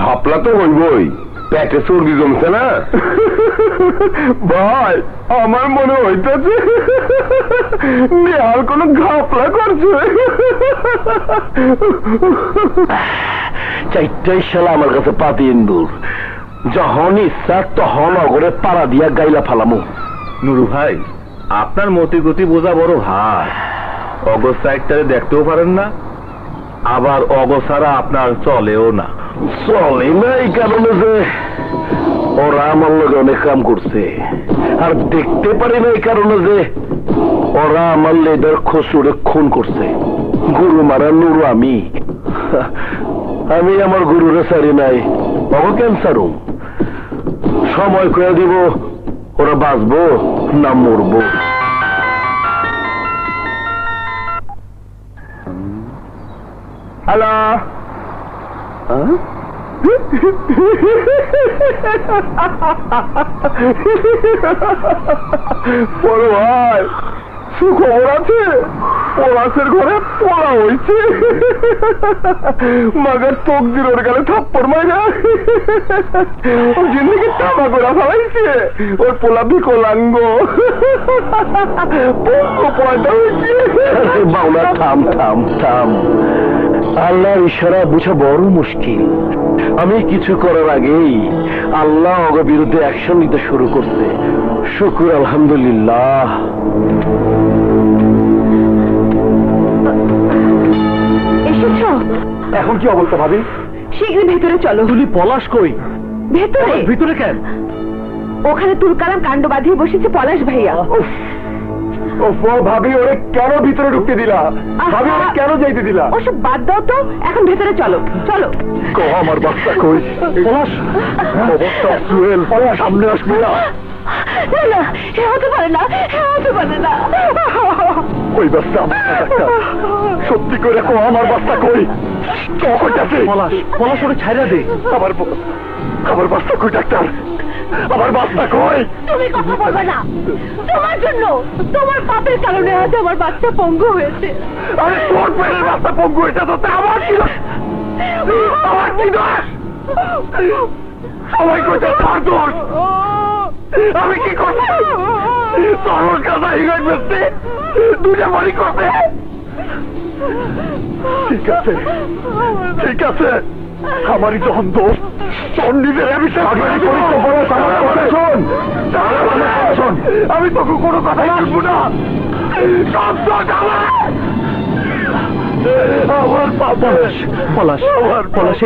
ঘাপলা তো হইবই, পেটে চর্বি জমছে না। ভাই আমার মনে হইতেছে নেহাল কোন ঘাপলা করছে। চারটাই শালা আমার কাছে পাতি ইন্দুর, যখন ইচ্ছা তখন অগরে পাড়া দিয়া গাইলা ফালামু। নুরু ভাই, আপনার মতি গতি বোঝা বড় ভাই। অগস্ট সাইডটারে দেখতেও পারেন না, আবার অগসারা আপনার চলেও না। চলে না এই কারণে যে ওরা আমার লগে অনেক কাম করছে, আর দেখতে পারি না এই কারণে যে ওরা আমার লেদার খসুরে খুন করছে। গুরু মারা নুরু আমি আমার গুরুরে সারি নাই, অগ কেন সারু? সময় করে দিব ওরা বাঁচবো না মরবো। হ্যালো, বড় ভাই সুখবর আছে, পলাশের ঘরে পোলা হয়েছে। মাগার তকদিরের গালে থাপ্পড় মারা ওর জিন্দগি তামা করে ফেলাইছে। ওর পোলা বিকলাঙ্গ, পয়দা হয়েছে। বাউলা থাম থাম থাম, আল্লাহর ইশারা বুঝা বড় মুশকিল। আমি কিছু করার আগেই আল্লাহ ওর বিরুদ্ধে অ্যাকশন নিতে শুরু করছে। শুকুর আলহামদুলিল্লাহ। এসেছ? এখন কি অবস্থা ভাবি? শীঘ্রই ভেতরে চলো। তুলি পলাশ কই? ভেতরে। ভিতরে কেন? ওখানে তুলকালাম কাণ্ড বাঁধিয়ে বসেছে পলাশ ভাইয়া। ভাবি ওরে কেন ভিতরে ঢুকতে দিলা? ভাবি ওরে কেন যাইতে দিলা? ওসব বাদ দাও তো, এখন ভেতরে চলো। চলো। আমার বাচ্চা কই? পলাশ, অবস্থা জুয়েল, পলাশ সামনে আসবে না। না না, এ হতে পারে না, এ হতে পারে না। ওই বাচ্চা আমার না, ডাক্তার। সত্যি করে রাখো, আমার বাচ্চা কই? পলাশ, পলাশ ওরে ছাইরা দে। আমার বাচ্চা কই ডাক্তার? আমার বাচ্চা কই? তুমি কথা বলবে না। তোমার জন্য, তোমার পাপের কারণে আজ আমার বাচ্চা পঙ্গু হয়েছে। আরে তোর পেটের বাচ্চা পঙ্গু হয়েছে তো আমার কি দোষ? আমার কি দোষ? সবাই কইছে তার দোষ। আমি কি করছি? তোর কাছে হিগাই বেসতে দুটা বাড়ি করতে। ঠিক আছে, ঠিক আছে, আমারই যখন দোষ, তোর নিজের শোন, আমি তোকে কোনো কথা শুনবো না। পলাশ,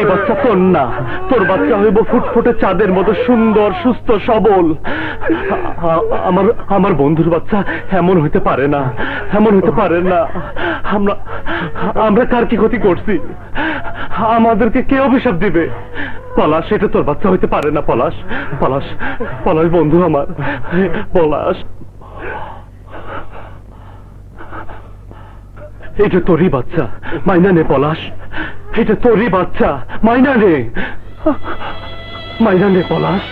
এই বাচ্চা তোর না, তোর বাচ্চা হইব ফুটফুটে চাঁদের মতো সুন্দর, সুস্থ, সবল। আমার বন্ধুর বাচ্চা এমন হইতে পারে না, এমন হইতে পারে না। আমরা কার কি ক্ষতি করছি? আমাদেরকে কে অভিশাপ দিবে? পলাশ, এটা তোর বাচ্চা হইতে পারে না। পলাশ, পলাশ, পলাশ বন্ধু আমার, পলাশ। এটা তোরই বাচ্চা, মাইনা নে পলাশ। এটা তোরই বাচ্চা, মাইনা নে, মাইনা নে পলাশ।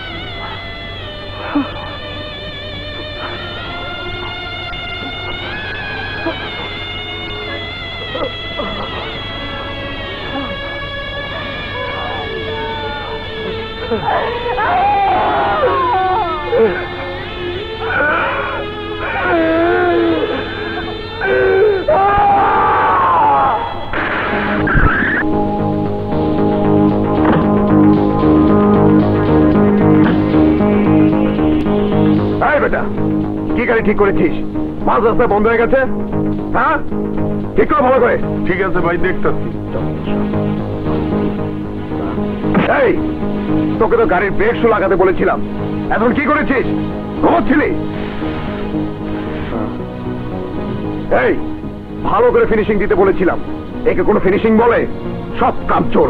বেটা, কি গাড়ি ঠিক করেছিস? মাঝ রাস্তায় বন্ধ হয়ে গেছে। হ্যাঁ, ঠিক করে ভালো করে। ঠিক আছে ভাই, দেখতেছি। এই, তোকে তো গাড়ির ব্রেক শু লাগাতে বলেছিলাম, এখন কি করেছিস? ঘুমোচ্ছিলি? এই, ভালো করে ফিনিশিং দিতে বলেছিলাম, একে কোনো ফিনিশিং বলে? সব কাজ চোর,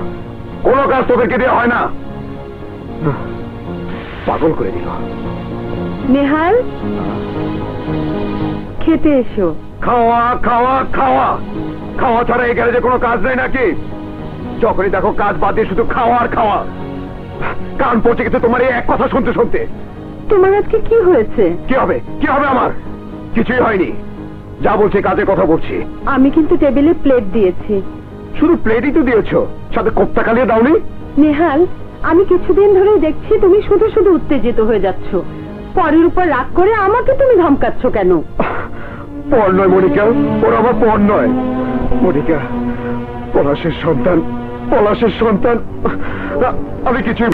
কোনো কাজ তোদেরকে দেওয়া হয় না। পাগল করে দিল। নেহাল, খেতে এসো। খাওয়া খাওয়া খাওয়া, খাওয়া ছাড়া এই গ্যারেজে কোনো কাজ নেই নাকি? যখনই দেখো কাজ বাদ দিয়ে শুধু খাওয়া আর খাওয়া। কান পচে গেছে তোমার এই এক কথা শুনতে শুনতে। তোমার আজকে কি হয়েছে? কি হবে, কি হবে? আমার কিছুই হয়নি, যা বলছি কাজের কথা বলছি। আমি কিন্তু টেবিলে প্লেট দিয়েছি। শুধু প্লেটই তো দিয়েছো, সাথে কোপ্তা কালিয়ে দাওনি? নেহাল, আমি কিছুদিন ধরেই দেখছি তুমি শুধু শুধু উত্তেজিত হয়ে যাচ্ছ। পরের উপর রাগ করে আমাকে তুমি ধমকাচ্ছ কেন? পর নয় মনিকা, ওরা আমার পর নয়। মনিকা পলাশের সন্তান, পলাশের সন্তান। আমি কিছুই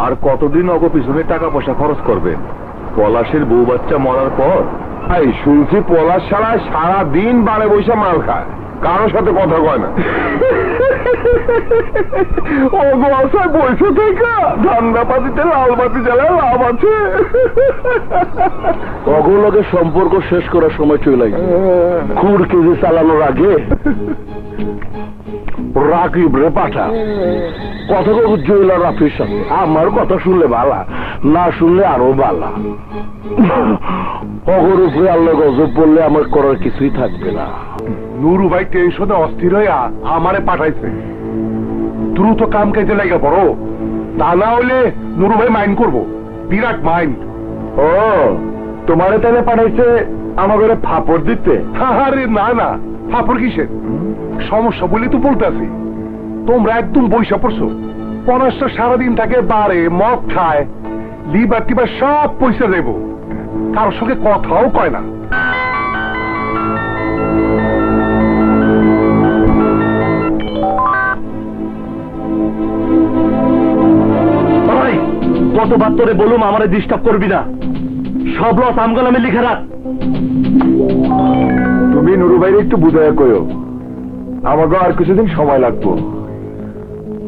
আর কতদিন অগ পিছনে টাকা পয়সা খরচ করবেন? পলাশের বউ বাচ্চা মরার পর এই শুনছি পলাশ ছাড়া সারাদিন বারে বৈশা মাল খায়, কারোর সাথে কথা কয় না। বৈশা থেকে ঠান্ডা পাতিতে লাল বাতি জ্বালায় লাভ আছে। অগলকে সম্পর্ক শেষ করার সময় চলে গেছে। খুর কেজি চালানোর আগে রাকিব রে পাঠা কথা জয়লা রাফির সাথে। আমার কথা শুনলে বালা, না শুনলে আরো বালা। অগর উপরে আল্লাহ গজব বললে আমার করার কিছুই থাকবে না। নুরু ভাই টেনশনে অস্থির হইয়া আমারে পাঠাইছে, দ্রুত কাম কাজে লাগা পড়ো, তা না হইলে নুরু ভাই মাইন্ড করবো, বিরাট মাইন্ড। ও তোমারে তাহলে পাঠাইছে আমাকে ফাপড় দিতে? আরে না না, ফাপড় কিসের? সমস্যা বলে তো বলতেছি, তোমরা একদম বৈশা পড়ছো। পলাশটা সারাদিন থাকে বারে, মদ খায়, লিভার টিভার সব পয়সা দেব। কারোর সঙ্গে কথাও কয় না। কতবার তোরে বলুম আমারে ডিস্টার্ব করবি না, সব লস আমগলামে লিখে রাখ। তুমি নুরু ভাইরে একটু বুঝাইয়া কইও, আমাকে আর কিছুদিন সময় লাগবো,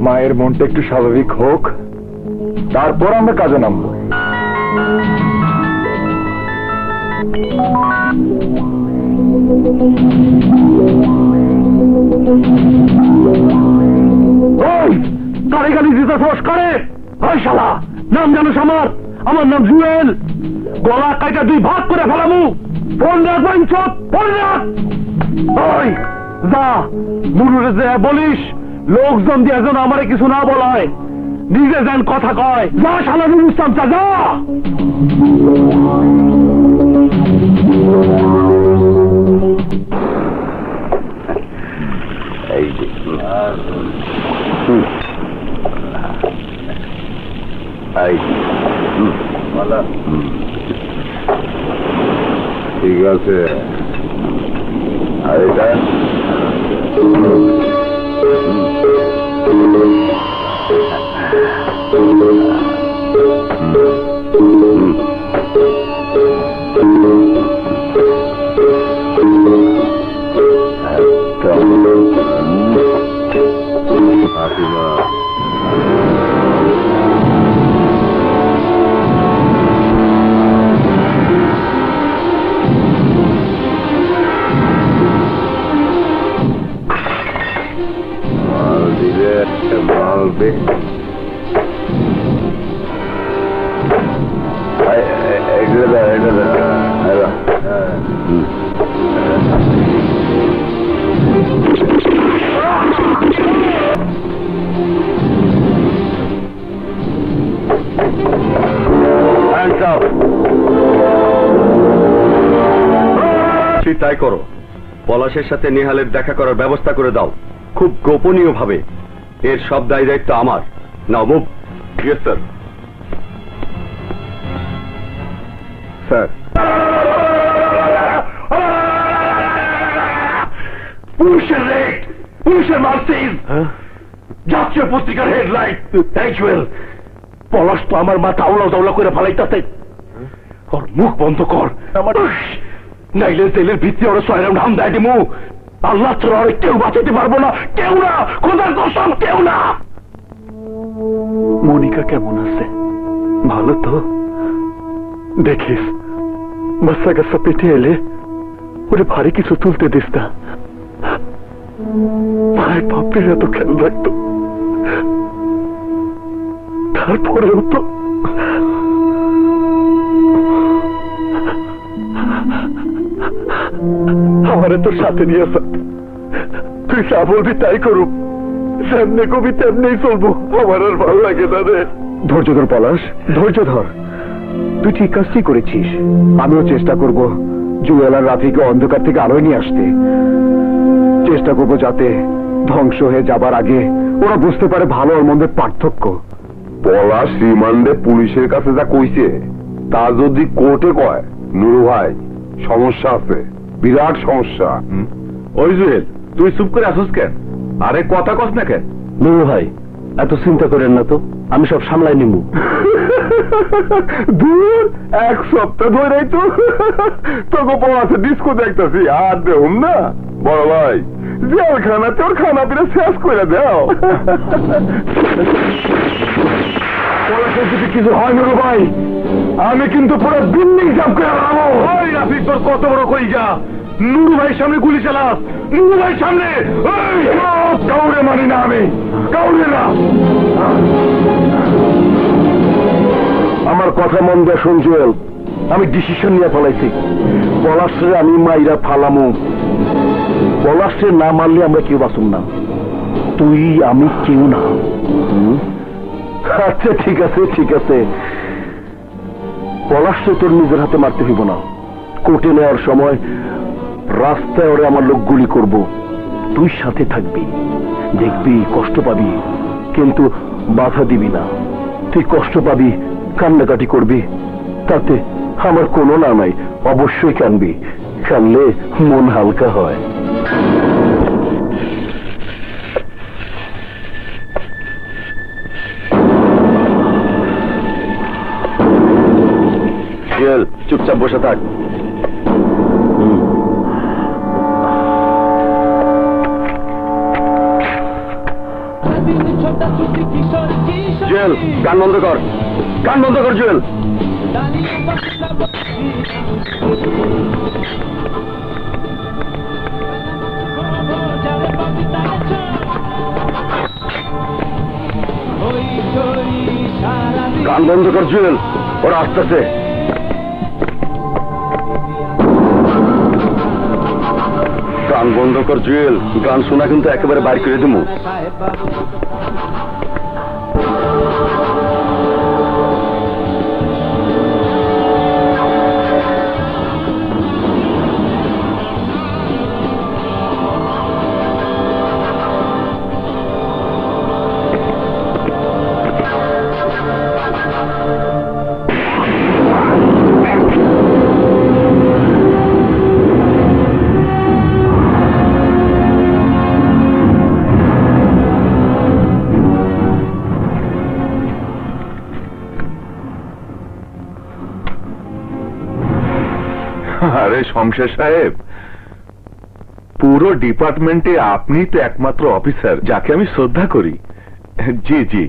মায়ের মনটা একটু স্বাভাবিক হোক, তারপর আমরা কাজে নামবো। কারে গালি দিতে সাহস করে? ওই শালা, নাম জানোস আমার? আমার নাম জুয়েল। গলা কাইটা 2 ভাগ করে ফেলামু। ফোন রাখবো ইনসব, ফোন রাখ। ওই যা নুরুরে যে বলিস লোকজন দিয়ে যেন আমারে কিছু না বলায়, নিজে যেন কথা কয়। যা শালা নুরুল ইসলাম, যা। এই যে ঠিক আছে। আর এটা তাই করো, পলাশের সাথে নিহালের দেখা করার ব্যবস্থা করে দাও, খুব গোপনীয় ভাবে। এর সব দায় দায়িত্ব আমার। নাও মুভ। Yes sir. স্যার, পুলিশের রেড, পুলিশের মার্সিস, জাতীয় পত্রিকার হেডলাইট। অ্যাকচুয়াল পলাশ তো আমার মাথা আউলা দাউলা করে ফালাইতাছে। ওর মুখ বন্ধ কর, নাইলে জেলের ভিতরে ওরা 6 রাউন্ড হাম দেয় দিমু। আল্লাহ ছাড়া আর কেউ বাঁচাতে পারবো না, কেউ না, খোদার কসম, কেউ না। মনিকা কেমন আছে? ভালো তো? দেখিস বাচ্চা কাচ্চা পেটে এলে ওরে ভারী কিছু তুলতে দিস না। মায়ের বাপের এত খেয়াল রাখতো, তারপরেও তো আমারে তোর সাথে নিয়েছে। তুই যা বলবি তাই করুক, যেমনি কবি তেমনি চলবো। আমার আর ভালো লাগে না রে। ধৈর্য ধর পলাশ, ধৈর্য ধর। তুই ঠিক কাজই করেছিস। আমিও চেষ্টা করব জুয়েল আর রাফিকে অন্ধকার থেকে আলোয় নিয়ে আসতে। চেষ্টা করব যাতে ধ্বংস হয়ে যাবার আগে ওরা বুঝতে পারে ভালো আর মন্দের পার্থক্য। পলাশ রিমান্ডে পুলিশের কাছে যা কইছে তা যদি কোর্টে কয়, নুরু ভাই সমস্যা আছে, বিরাট সমস্যা। ওই জুয়েল, তুই চুপ করে আসুস কেন? আরে কথা কস না কেন? নুরু ভাই এত চিন্তা করেন না তো, আমি সব সামলাই নিব। দূর 1 সপ্তাহ ধরেই তো তোকে পলাশে ডিস্কো দেখতেছি, আর দেহুম না। বড় ভাই জেলখানা তোর খানা পিনা শেষ করে দাও। পলাশের যদি কিছু হয় নুরু ভাই, আমি কিন্তু পুরো বিল্ডিং জাম করে দেবো। ওই রাফিক, তোর কত বড় কইজা, নুরু ভাইয়ের সামনে গুলি চালাস, নুরু ভাইয়ের সামনে। কাউরে মানি না আমি, কাউরে না। আমার কথা মন দিয়ে শুন জুয়েল, আমি ডিসিশন নিয়ে ফেলাইছি। পলাশে আমি মাইরা ফালামু। পলাশে না মারলে আমরা কেউ বাঁচুম না, তুই আমি কেউ না। আচ্ছা ঠিক আছে, ঠিক আছে। পলাশে তোর নিজের হাতে মারতে হইব না। কোর্টে নেওয়ার সময় রাস্তায় ওরে আমার লোক গুলি করব, তুই সাথে থাকবি, দেখবি কষ্ট পাবি, কিন্তু বাধা দিবি না। তুই কষ্ট পাবি, কান্নাকাটি করবি, তাতে আমার কোনো না নাই, অবশ্যই কানবি, কানলে মন হালকা হয়। চুপচাপ বসে থাক। জুয়েল, গান বন্ধ কর, গান বন্ধ কর জুয়েল। গান বন্ধ কর জুয়েল, ওরা আসতেছে। গান বন্ধ কর জুয়েল, গান শোনা কিন্তু একেবারে বাইর করে দেবো। আরে শমশের সাহেব, পুরো ডিপার্টমেন্টে আপনি তো একমাত্র অফিসার যাকে আমি শ্রদ্ধা করি। জি জি,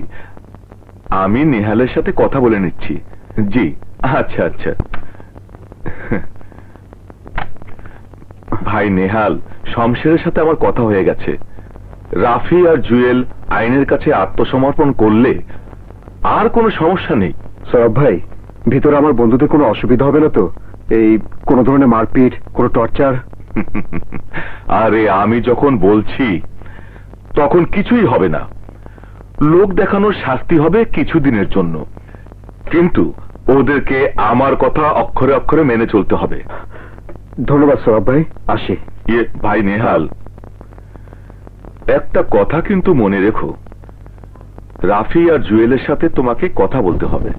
আমি নেহালের সাথে কথা বলে নিচ্ছি। জি আচ্ছা আচ্ছা। ভাই নেহাল, শমশেরের সাথে আমার কথা হয়ে গেছে। রাফি আর জুয়েল আইনের কাছে আত্মসমর্পণ করলে আর কোনো সমস্যা নেই। সৌরভ ভাই, ভিতরে আমার বন্ধুদের কোনো অসুবিধা হবে না তো? এই কোনো ধরনের মারপিট, কোনো টর্চার? আরে আমি যখন বলছি তখন কিছুই হবে না। লোক দেখানোর শাস্তি হবে কিছুদিনের জন্য, কিন্তু ওদেরকে আমার কথা অক্ষরে অক্ষরে মেনে চলতে হবে। ধন্যবাদ সৌরভ ভাই, আসি। ভাই নেহাল, একটা কথা কিন্তু মনে রেখো, রাফি আর জুয়েলের সাথে তোমাকে কথা বলতে হবে।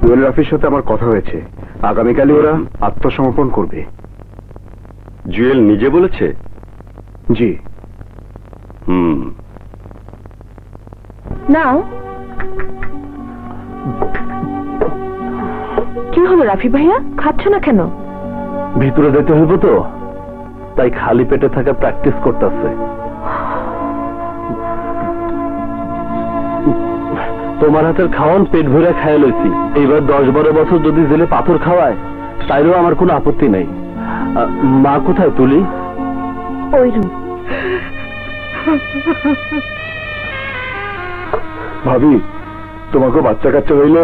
জুয়েল রাফির সাথে আমার কথা হয়েছে, আগামীকালই ওরা আত্মসমর্পণ করবে। জুয়েল নিজে বলেছে? জি। নাও। কি হলো রাফি ভাইয়া, খাচ্ছ না কেন? ভিতরে যেতে হইব তো, তাই খালি পেটে থাকা প্র্যাকটিস করতেছে। তোমার হাতের খাওয়ান পেট ভরে খাইয়া লইছি, এইবার 10-12 বছর যদি জেলে পাথর খাওয়ায় তাইলেও আমার কোনো আপত্তি নাই। মা কোথায় তুলি? ওই রুম। ভাবি, তোমাকে বাচ্চা কাচ্চা হইলে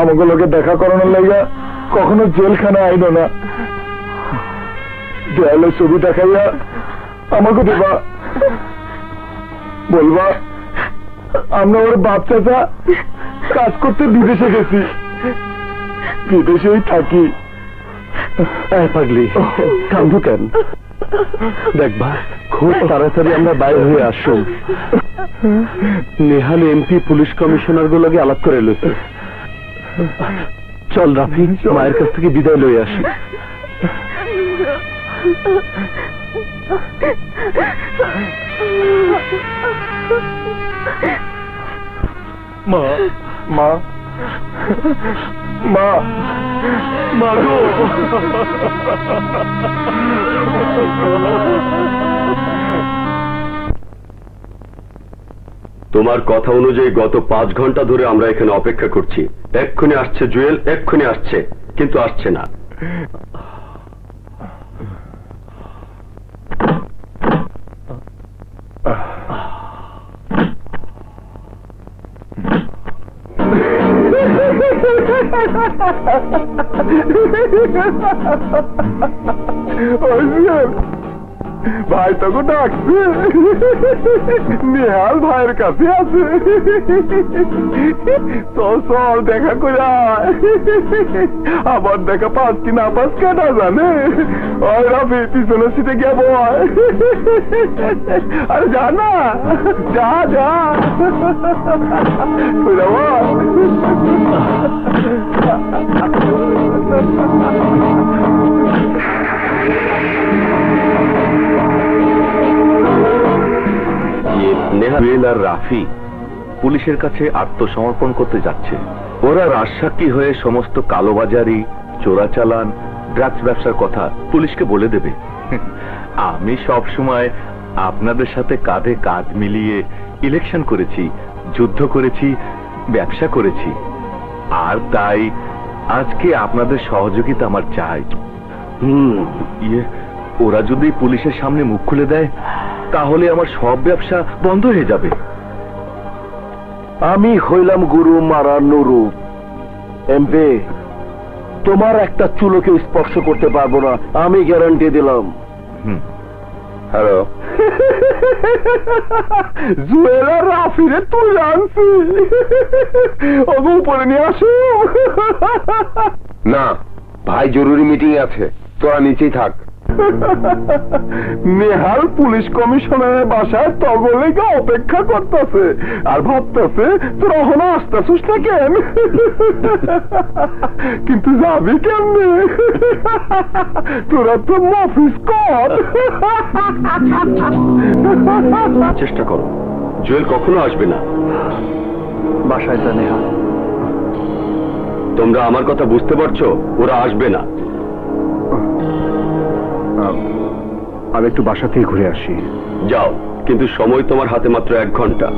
আমাকে লোকে দেখা করানোর লাগা কখনো জেলখানা আইনো না, দেয়ালে ছবি দেখাইয়া আমাকে দেবা, বলবা আমরা ওর বাচ্চাটা কাজ করতে বিদেশে গেছি, বিদেশেই থাকি। পাগলি, কান্দু কেন? দেখবা খুব তাড়াতাড়ি আমরা বাইরে হয়ে আসুন। নেহাল এমপি পুলিশ কমিশনার গুলোকে আলাপ করে লইছে। চল রাফি, মায়ের কাছ থেকে বিদায় লই আসি। মা মা মা মা গো, তোমার কথা অনুযায়ী গত 5 ঘন্টা ধরে আমরা এখানে অপেক্ষা করছি। এক্ষুনি আসছে জুয়েল, এক্ষুনি আসছে, কিন্তু আসছে না। ভাই তোকে ডাকছে, নেহাল ভাইয়ের কাছে আছে, তো চল দেখা করে আয়। আবার দেখা পাস কি না পাস কেনা জানে। ওই রাফি পিছনের সিটে গিয়ে বয়। আরে যা না, যা যা নেহাল আর রাফি পুলিশের কাছে আত্মসমর্পণ করতে যাচ্ছে। ওরা রাজসাক্ষী হয়ে সমস্ত কালোবাজারি, চোরাচালান, ড্রাগস ব্যবসার কথা পুলিশকে বলে দেবে। আমি সব সময় আপনাদের সাথে কাঁধে কাঁধ মিলিয়ে ইলেকশন করেছি, যুদ্ধ করেছি, ব্যবসা করেছি, আর তাই আজকে আপনাদের সহযোগিতা আমার চাই। ওরা যদি পুলিশের সামনে মুখ খুলে দেয় তাহলে আমার সব ব্যবসা বন্ধ হয়ে যাবে। আমি হইলাম গুরু মারা নুরু। এমপি, তোমার একটা চুলোকে স্পর্শ করতে পারবো না, আমি গ্যারান্টি দিলাম। হ্যালো, জুয়েলা রাফিরে তুই আনছি, ওকে উপরে নিয়ে আসো। না ভাই, জরুরি মিটিং আছে, তোরা নিচেই থাক। নেহাল পুলিশ কমিশনারের বাসায় তগলেকে অপেক্ষা করতেছে আর ভাবতেছে তোরা এখনো আসতেছিস না কেন, কিন্তু যাবি কেমনে? তোরা তো অফিস কর। চেষ্টা করো, জুয়েল কখনো আসবে না। বাসায় যা নেহাল। তোমরা আমার কথা বুঝতে পারছো? ওরা আসবে না। আমি একটু বাসা থেকে ঘুরে আসি। যাও, কিন্তু সময় তোমার হাতে মাত্র 1 ঘন্টা।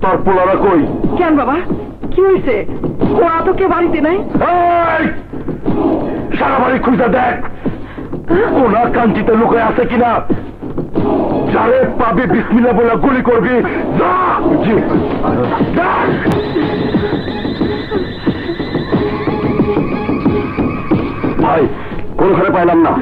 তোর পোলারা কই? কেন বাবা, কি হয়েছে? ওরা তো কে বাড়িতে নাই। সারা বাড়ি খুঁজে দেখ, ওনার কাঞ্চিতে লুকায় আছে কিনা। যারে পাবি বিসমিল্লাহ বলে গুলি করবি। ভাই, কোন ঘরে পাইলাম না।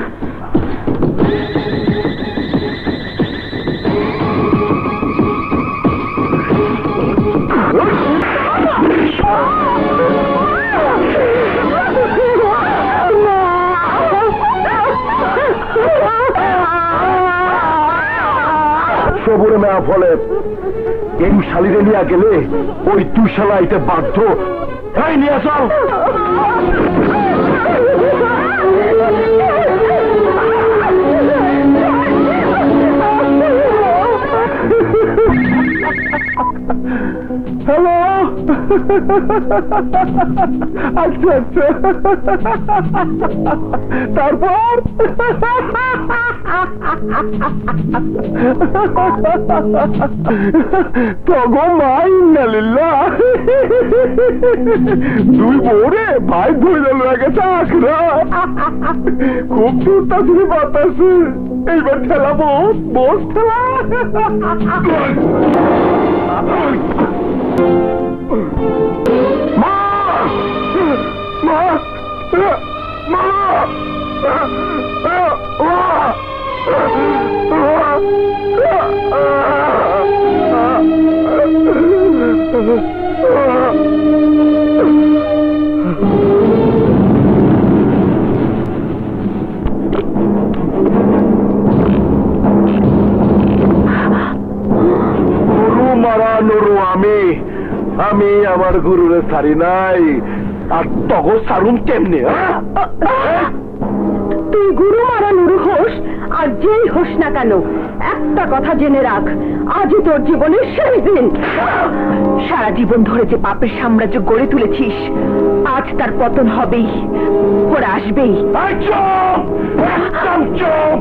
সবুরে মেয়া ফলে এই শালিরে নিয়ে গেলে ওই তুই শালা আইতে বাধ্য। এই নিয়ে চল। হ্যালো, আচ্ছা আচ্ছা, তারপর তগো মাই নালিল্লাহ, দুই বউরে ভাই ধরে গেছে আখরা। খুব দূরটা তুমি বাতাসে, এইবার ঠেলাবো, বস ঠেলা। মা মা মা আমি আমার গুরুরে ছাড়ি নাই, আর তগো সারুন কেমনে? তুই গুরু মারা নুরু হোস আর যেই হোস না কেন, একটা কথা জেনে রাখ, আজই তোর জীবনের শেষ দিন। সারা জীবন ধরে যে পাপের সাম্রাজ্য গড়ে তুলেছিস, আজ তার পতন হবেই, ওরা আসবেই। একদম চুপ।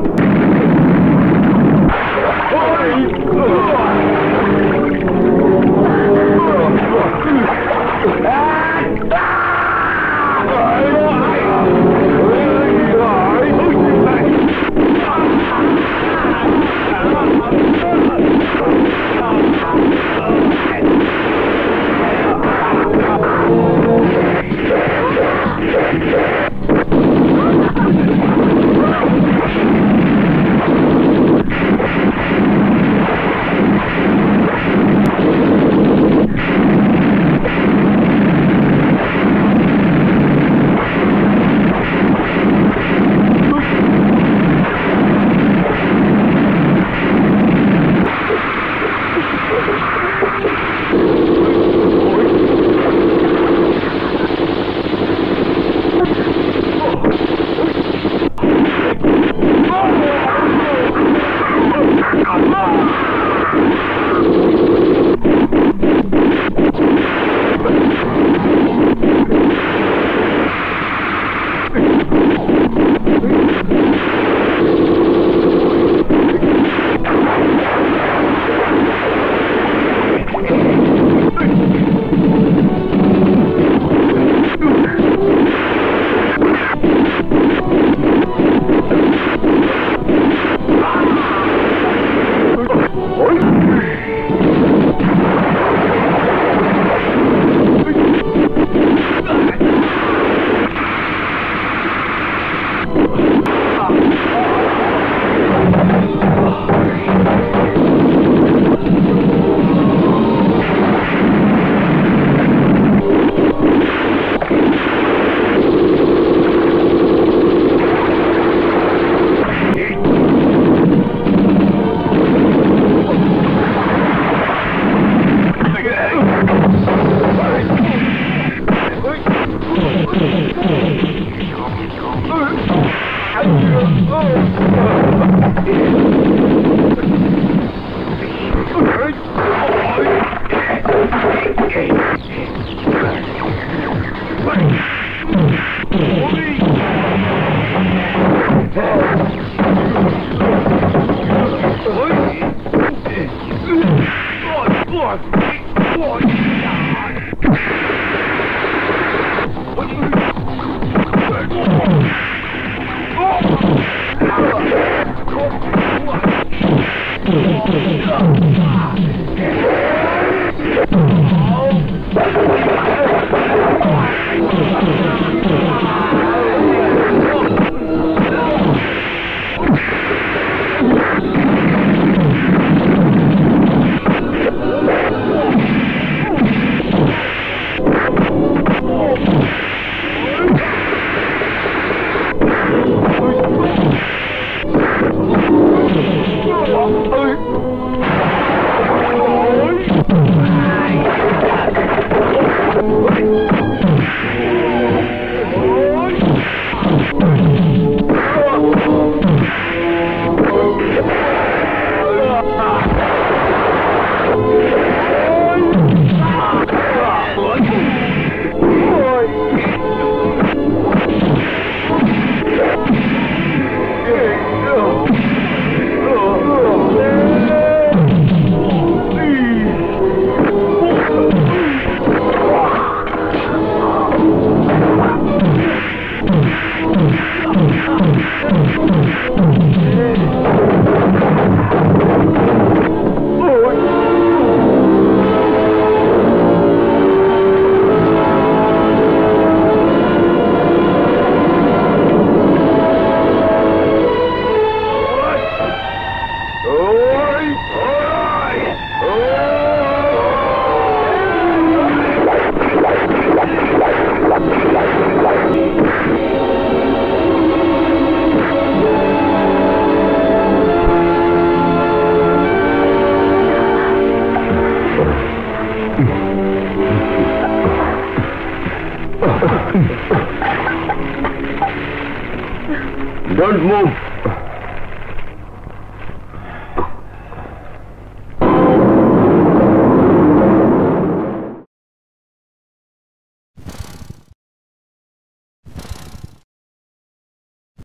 Don't move.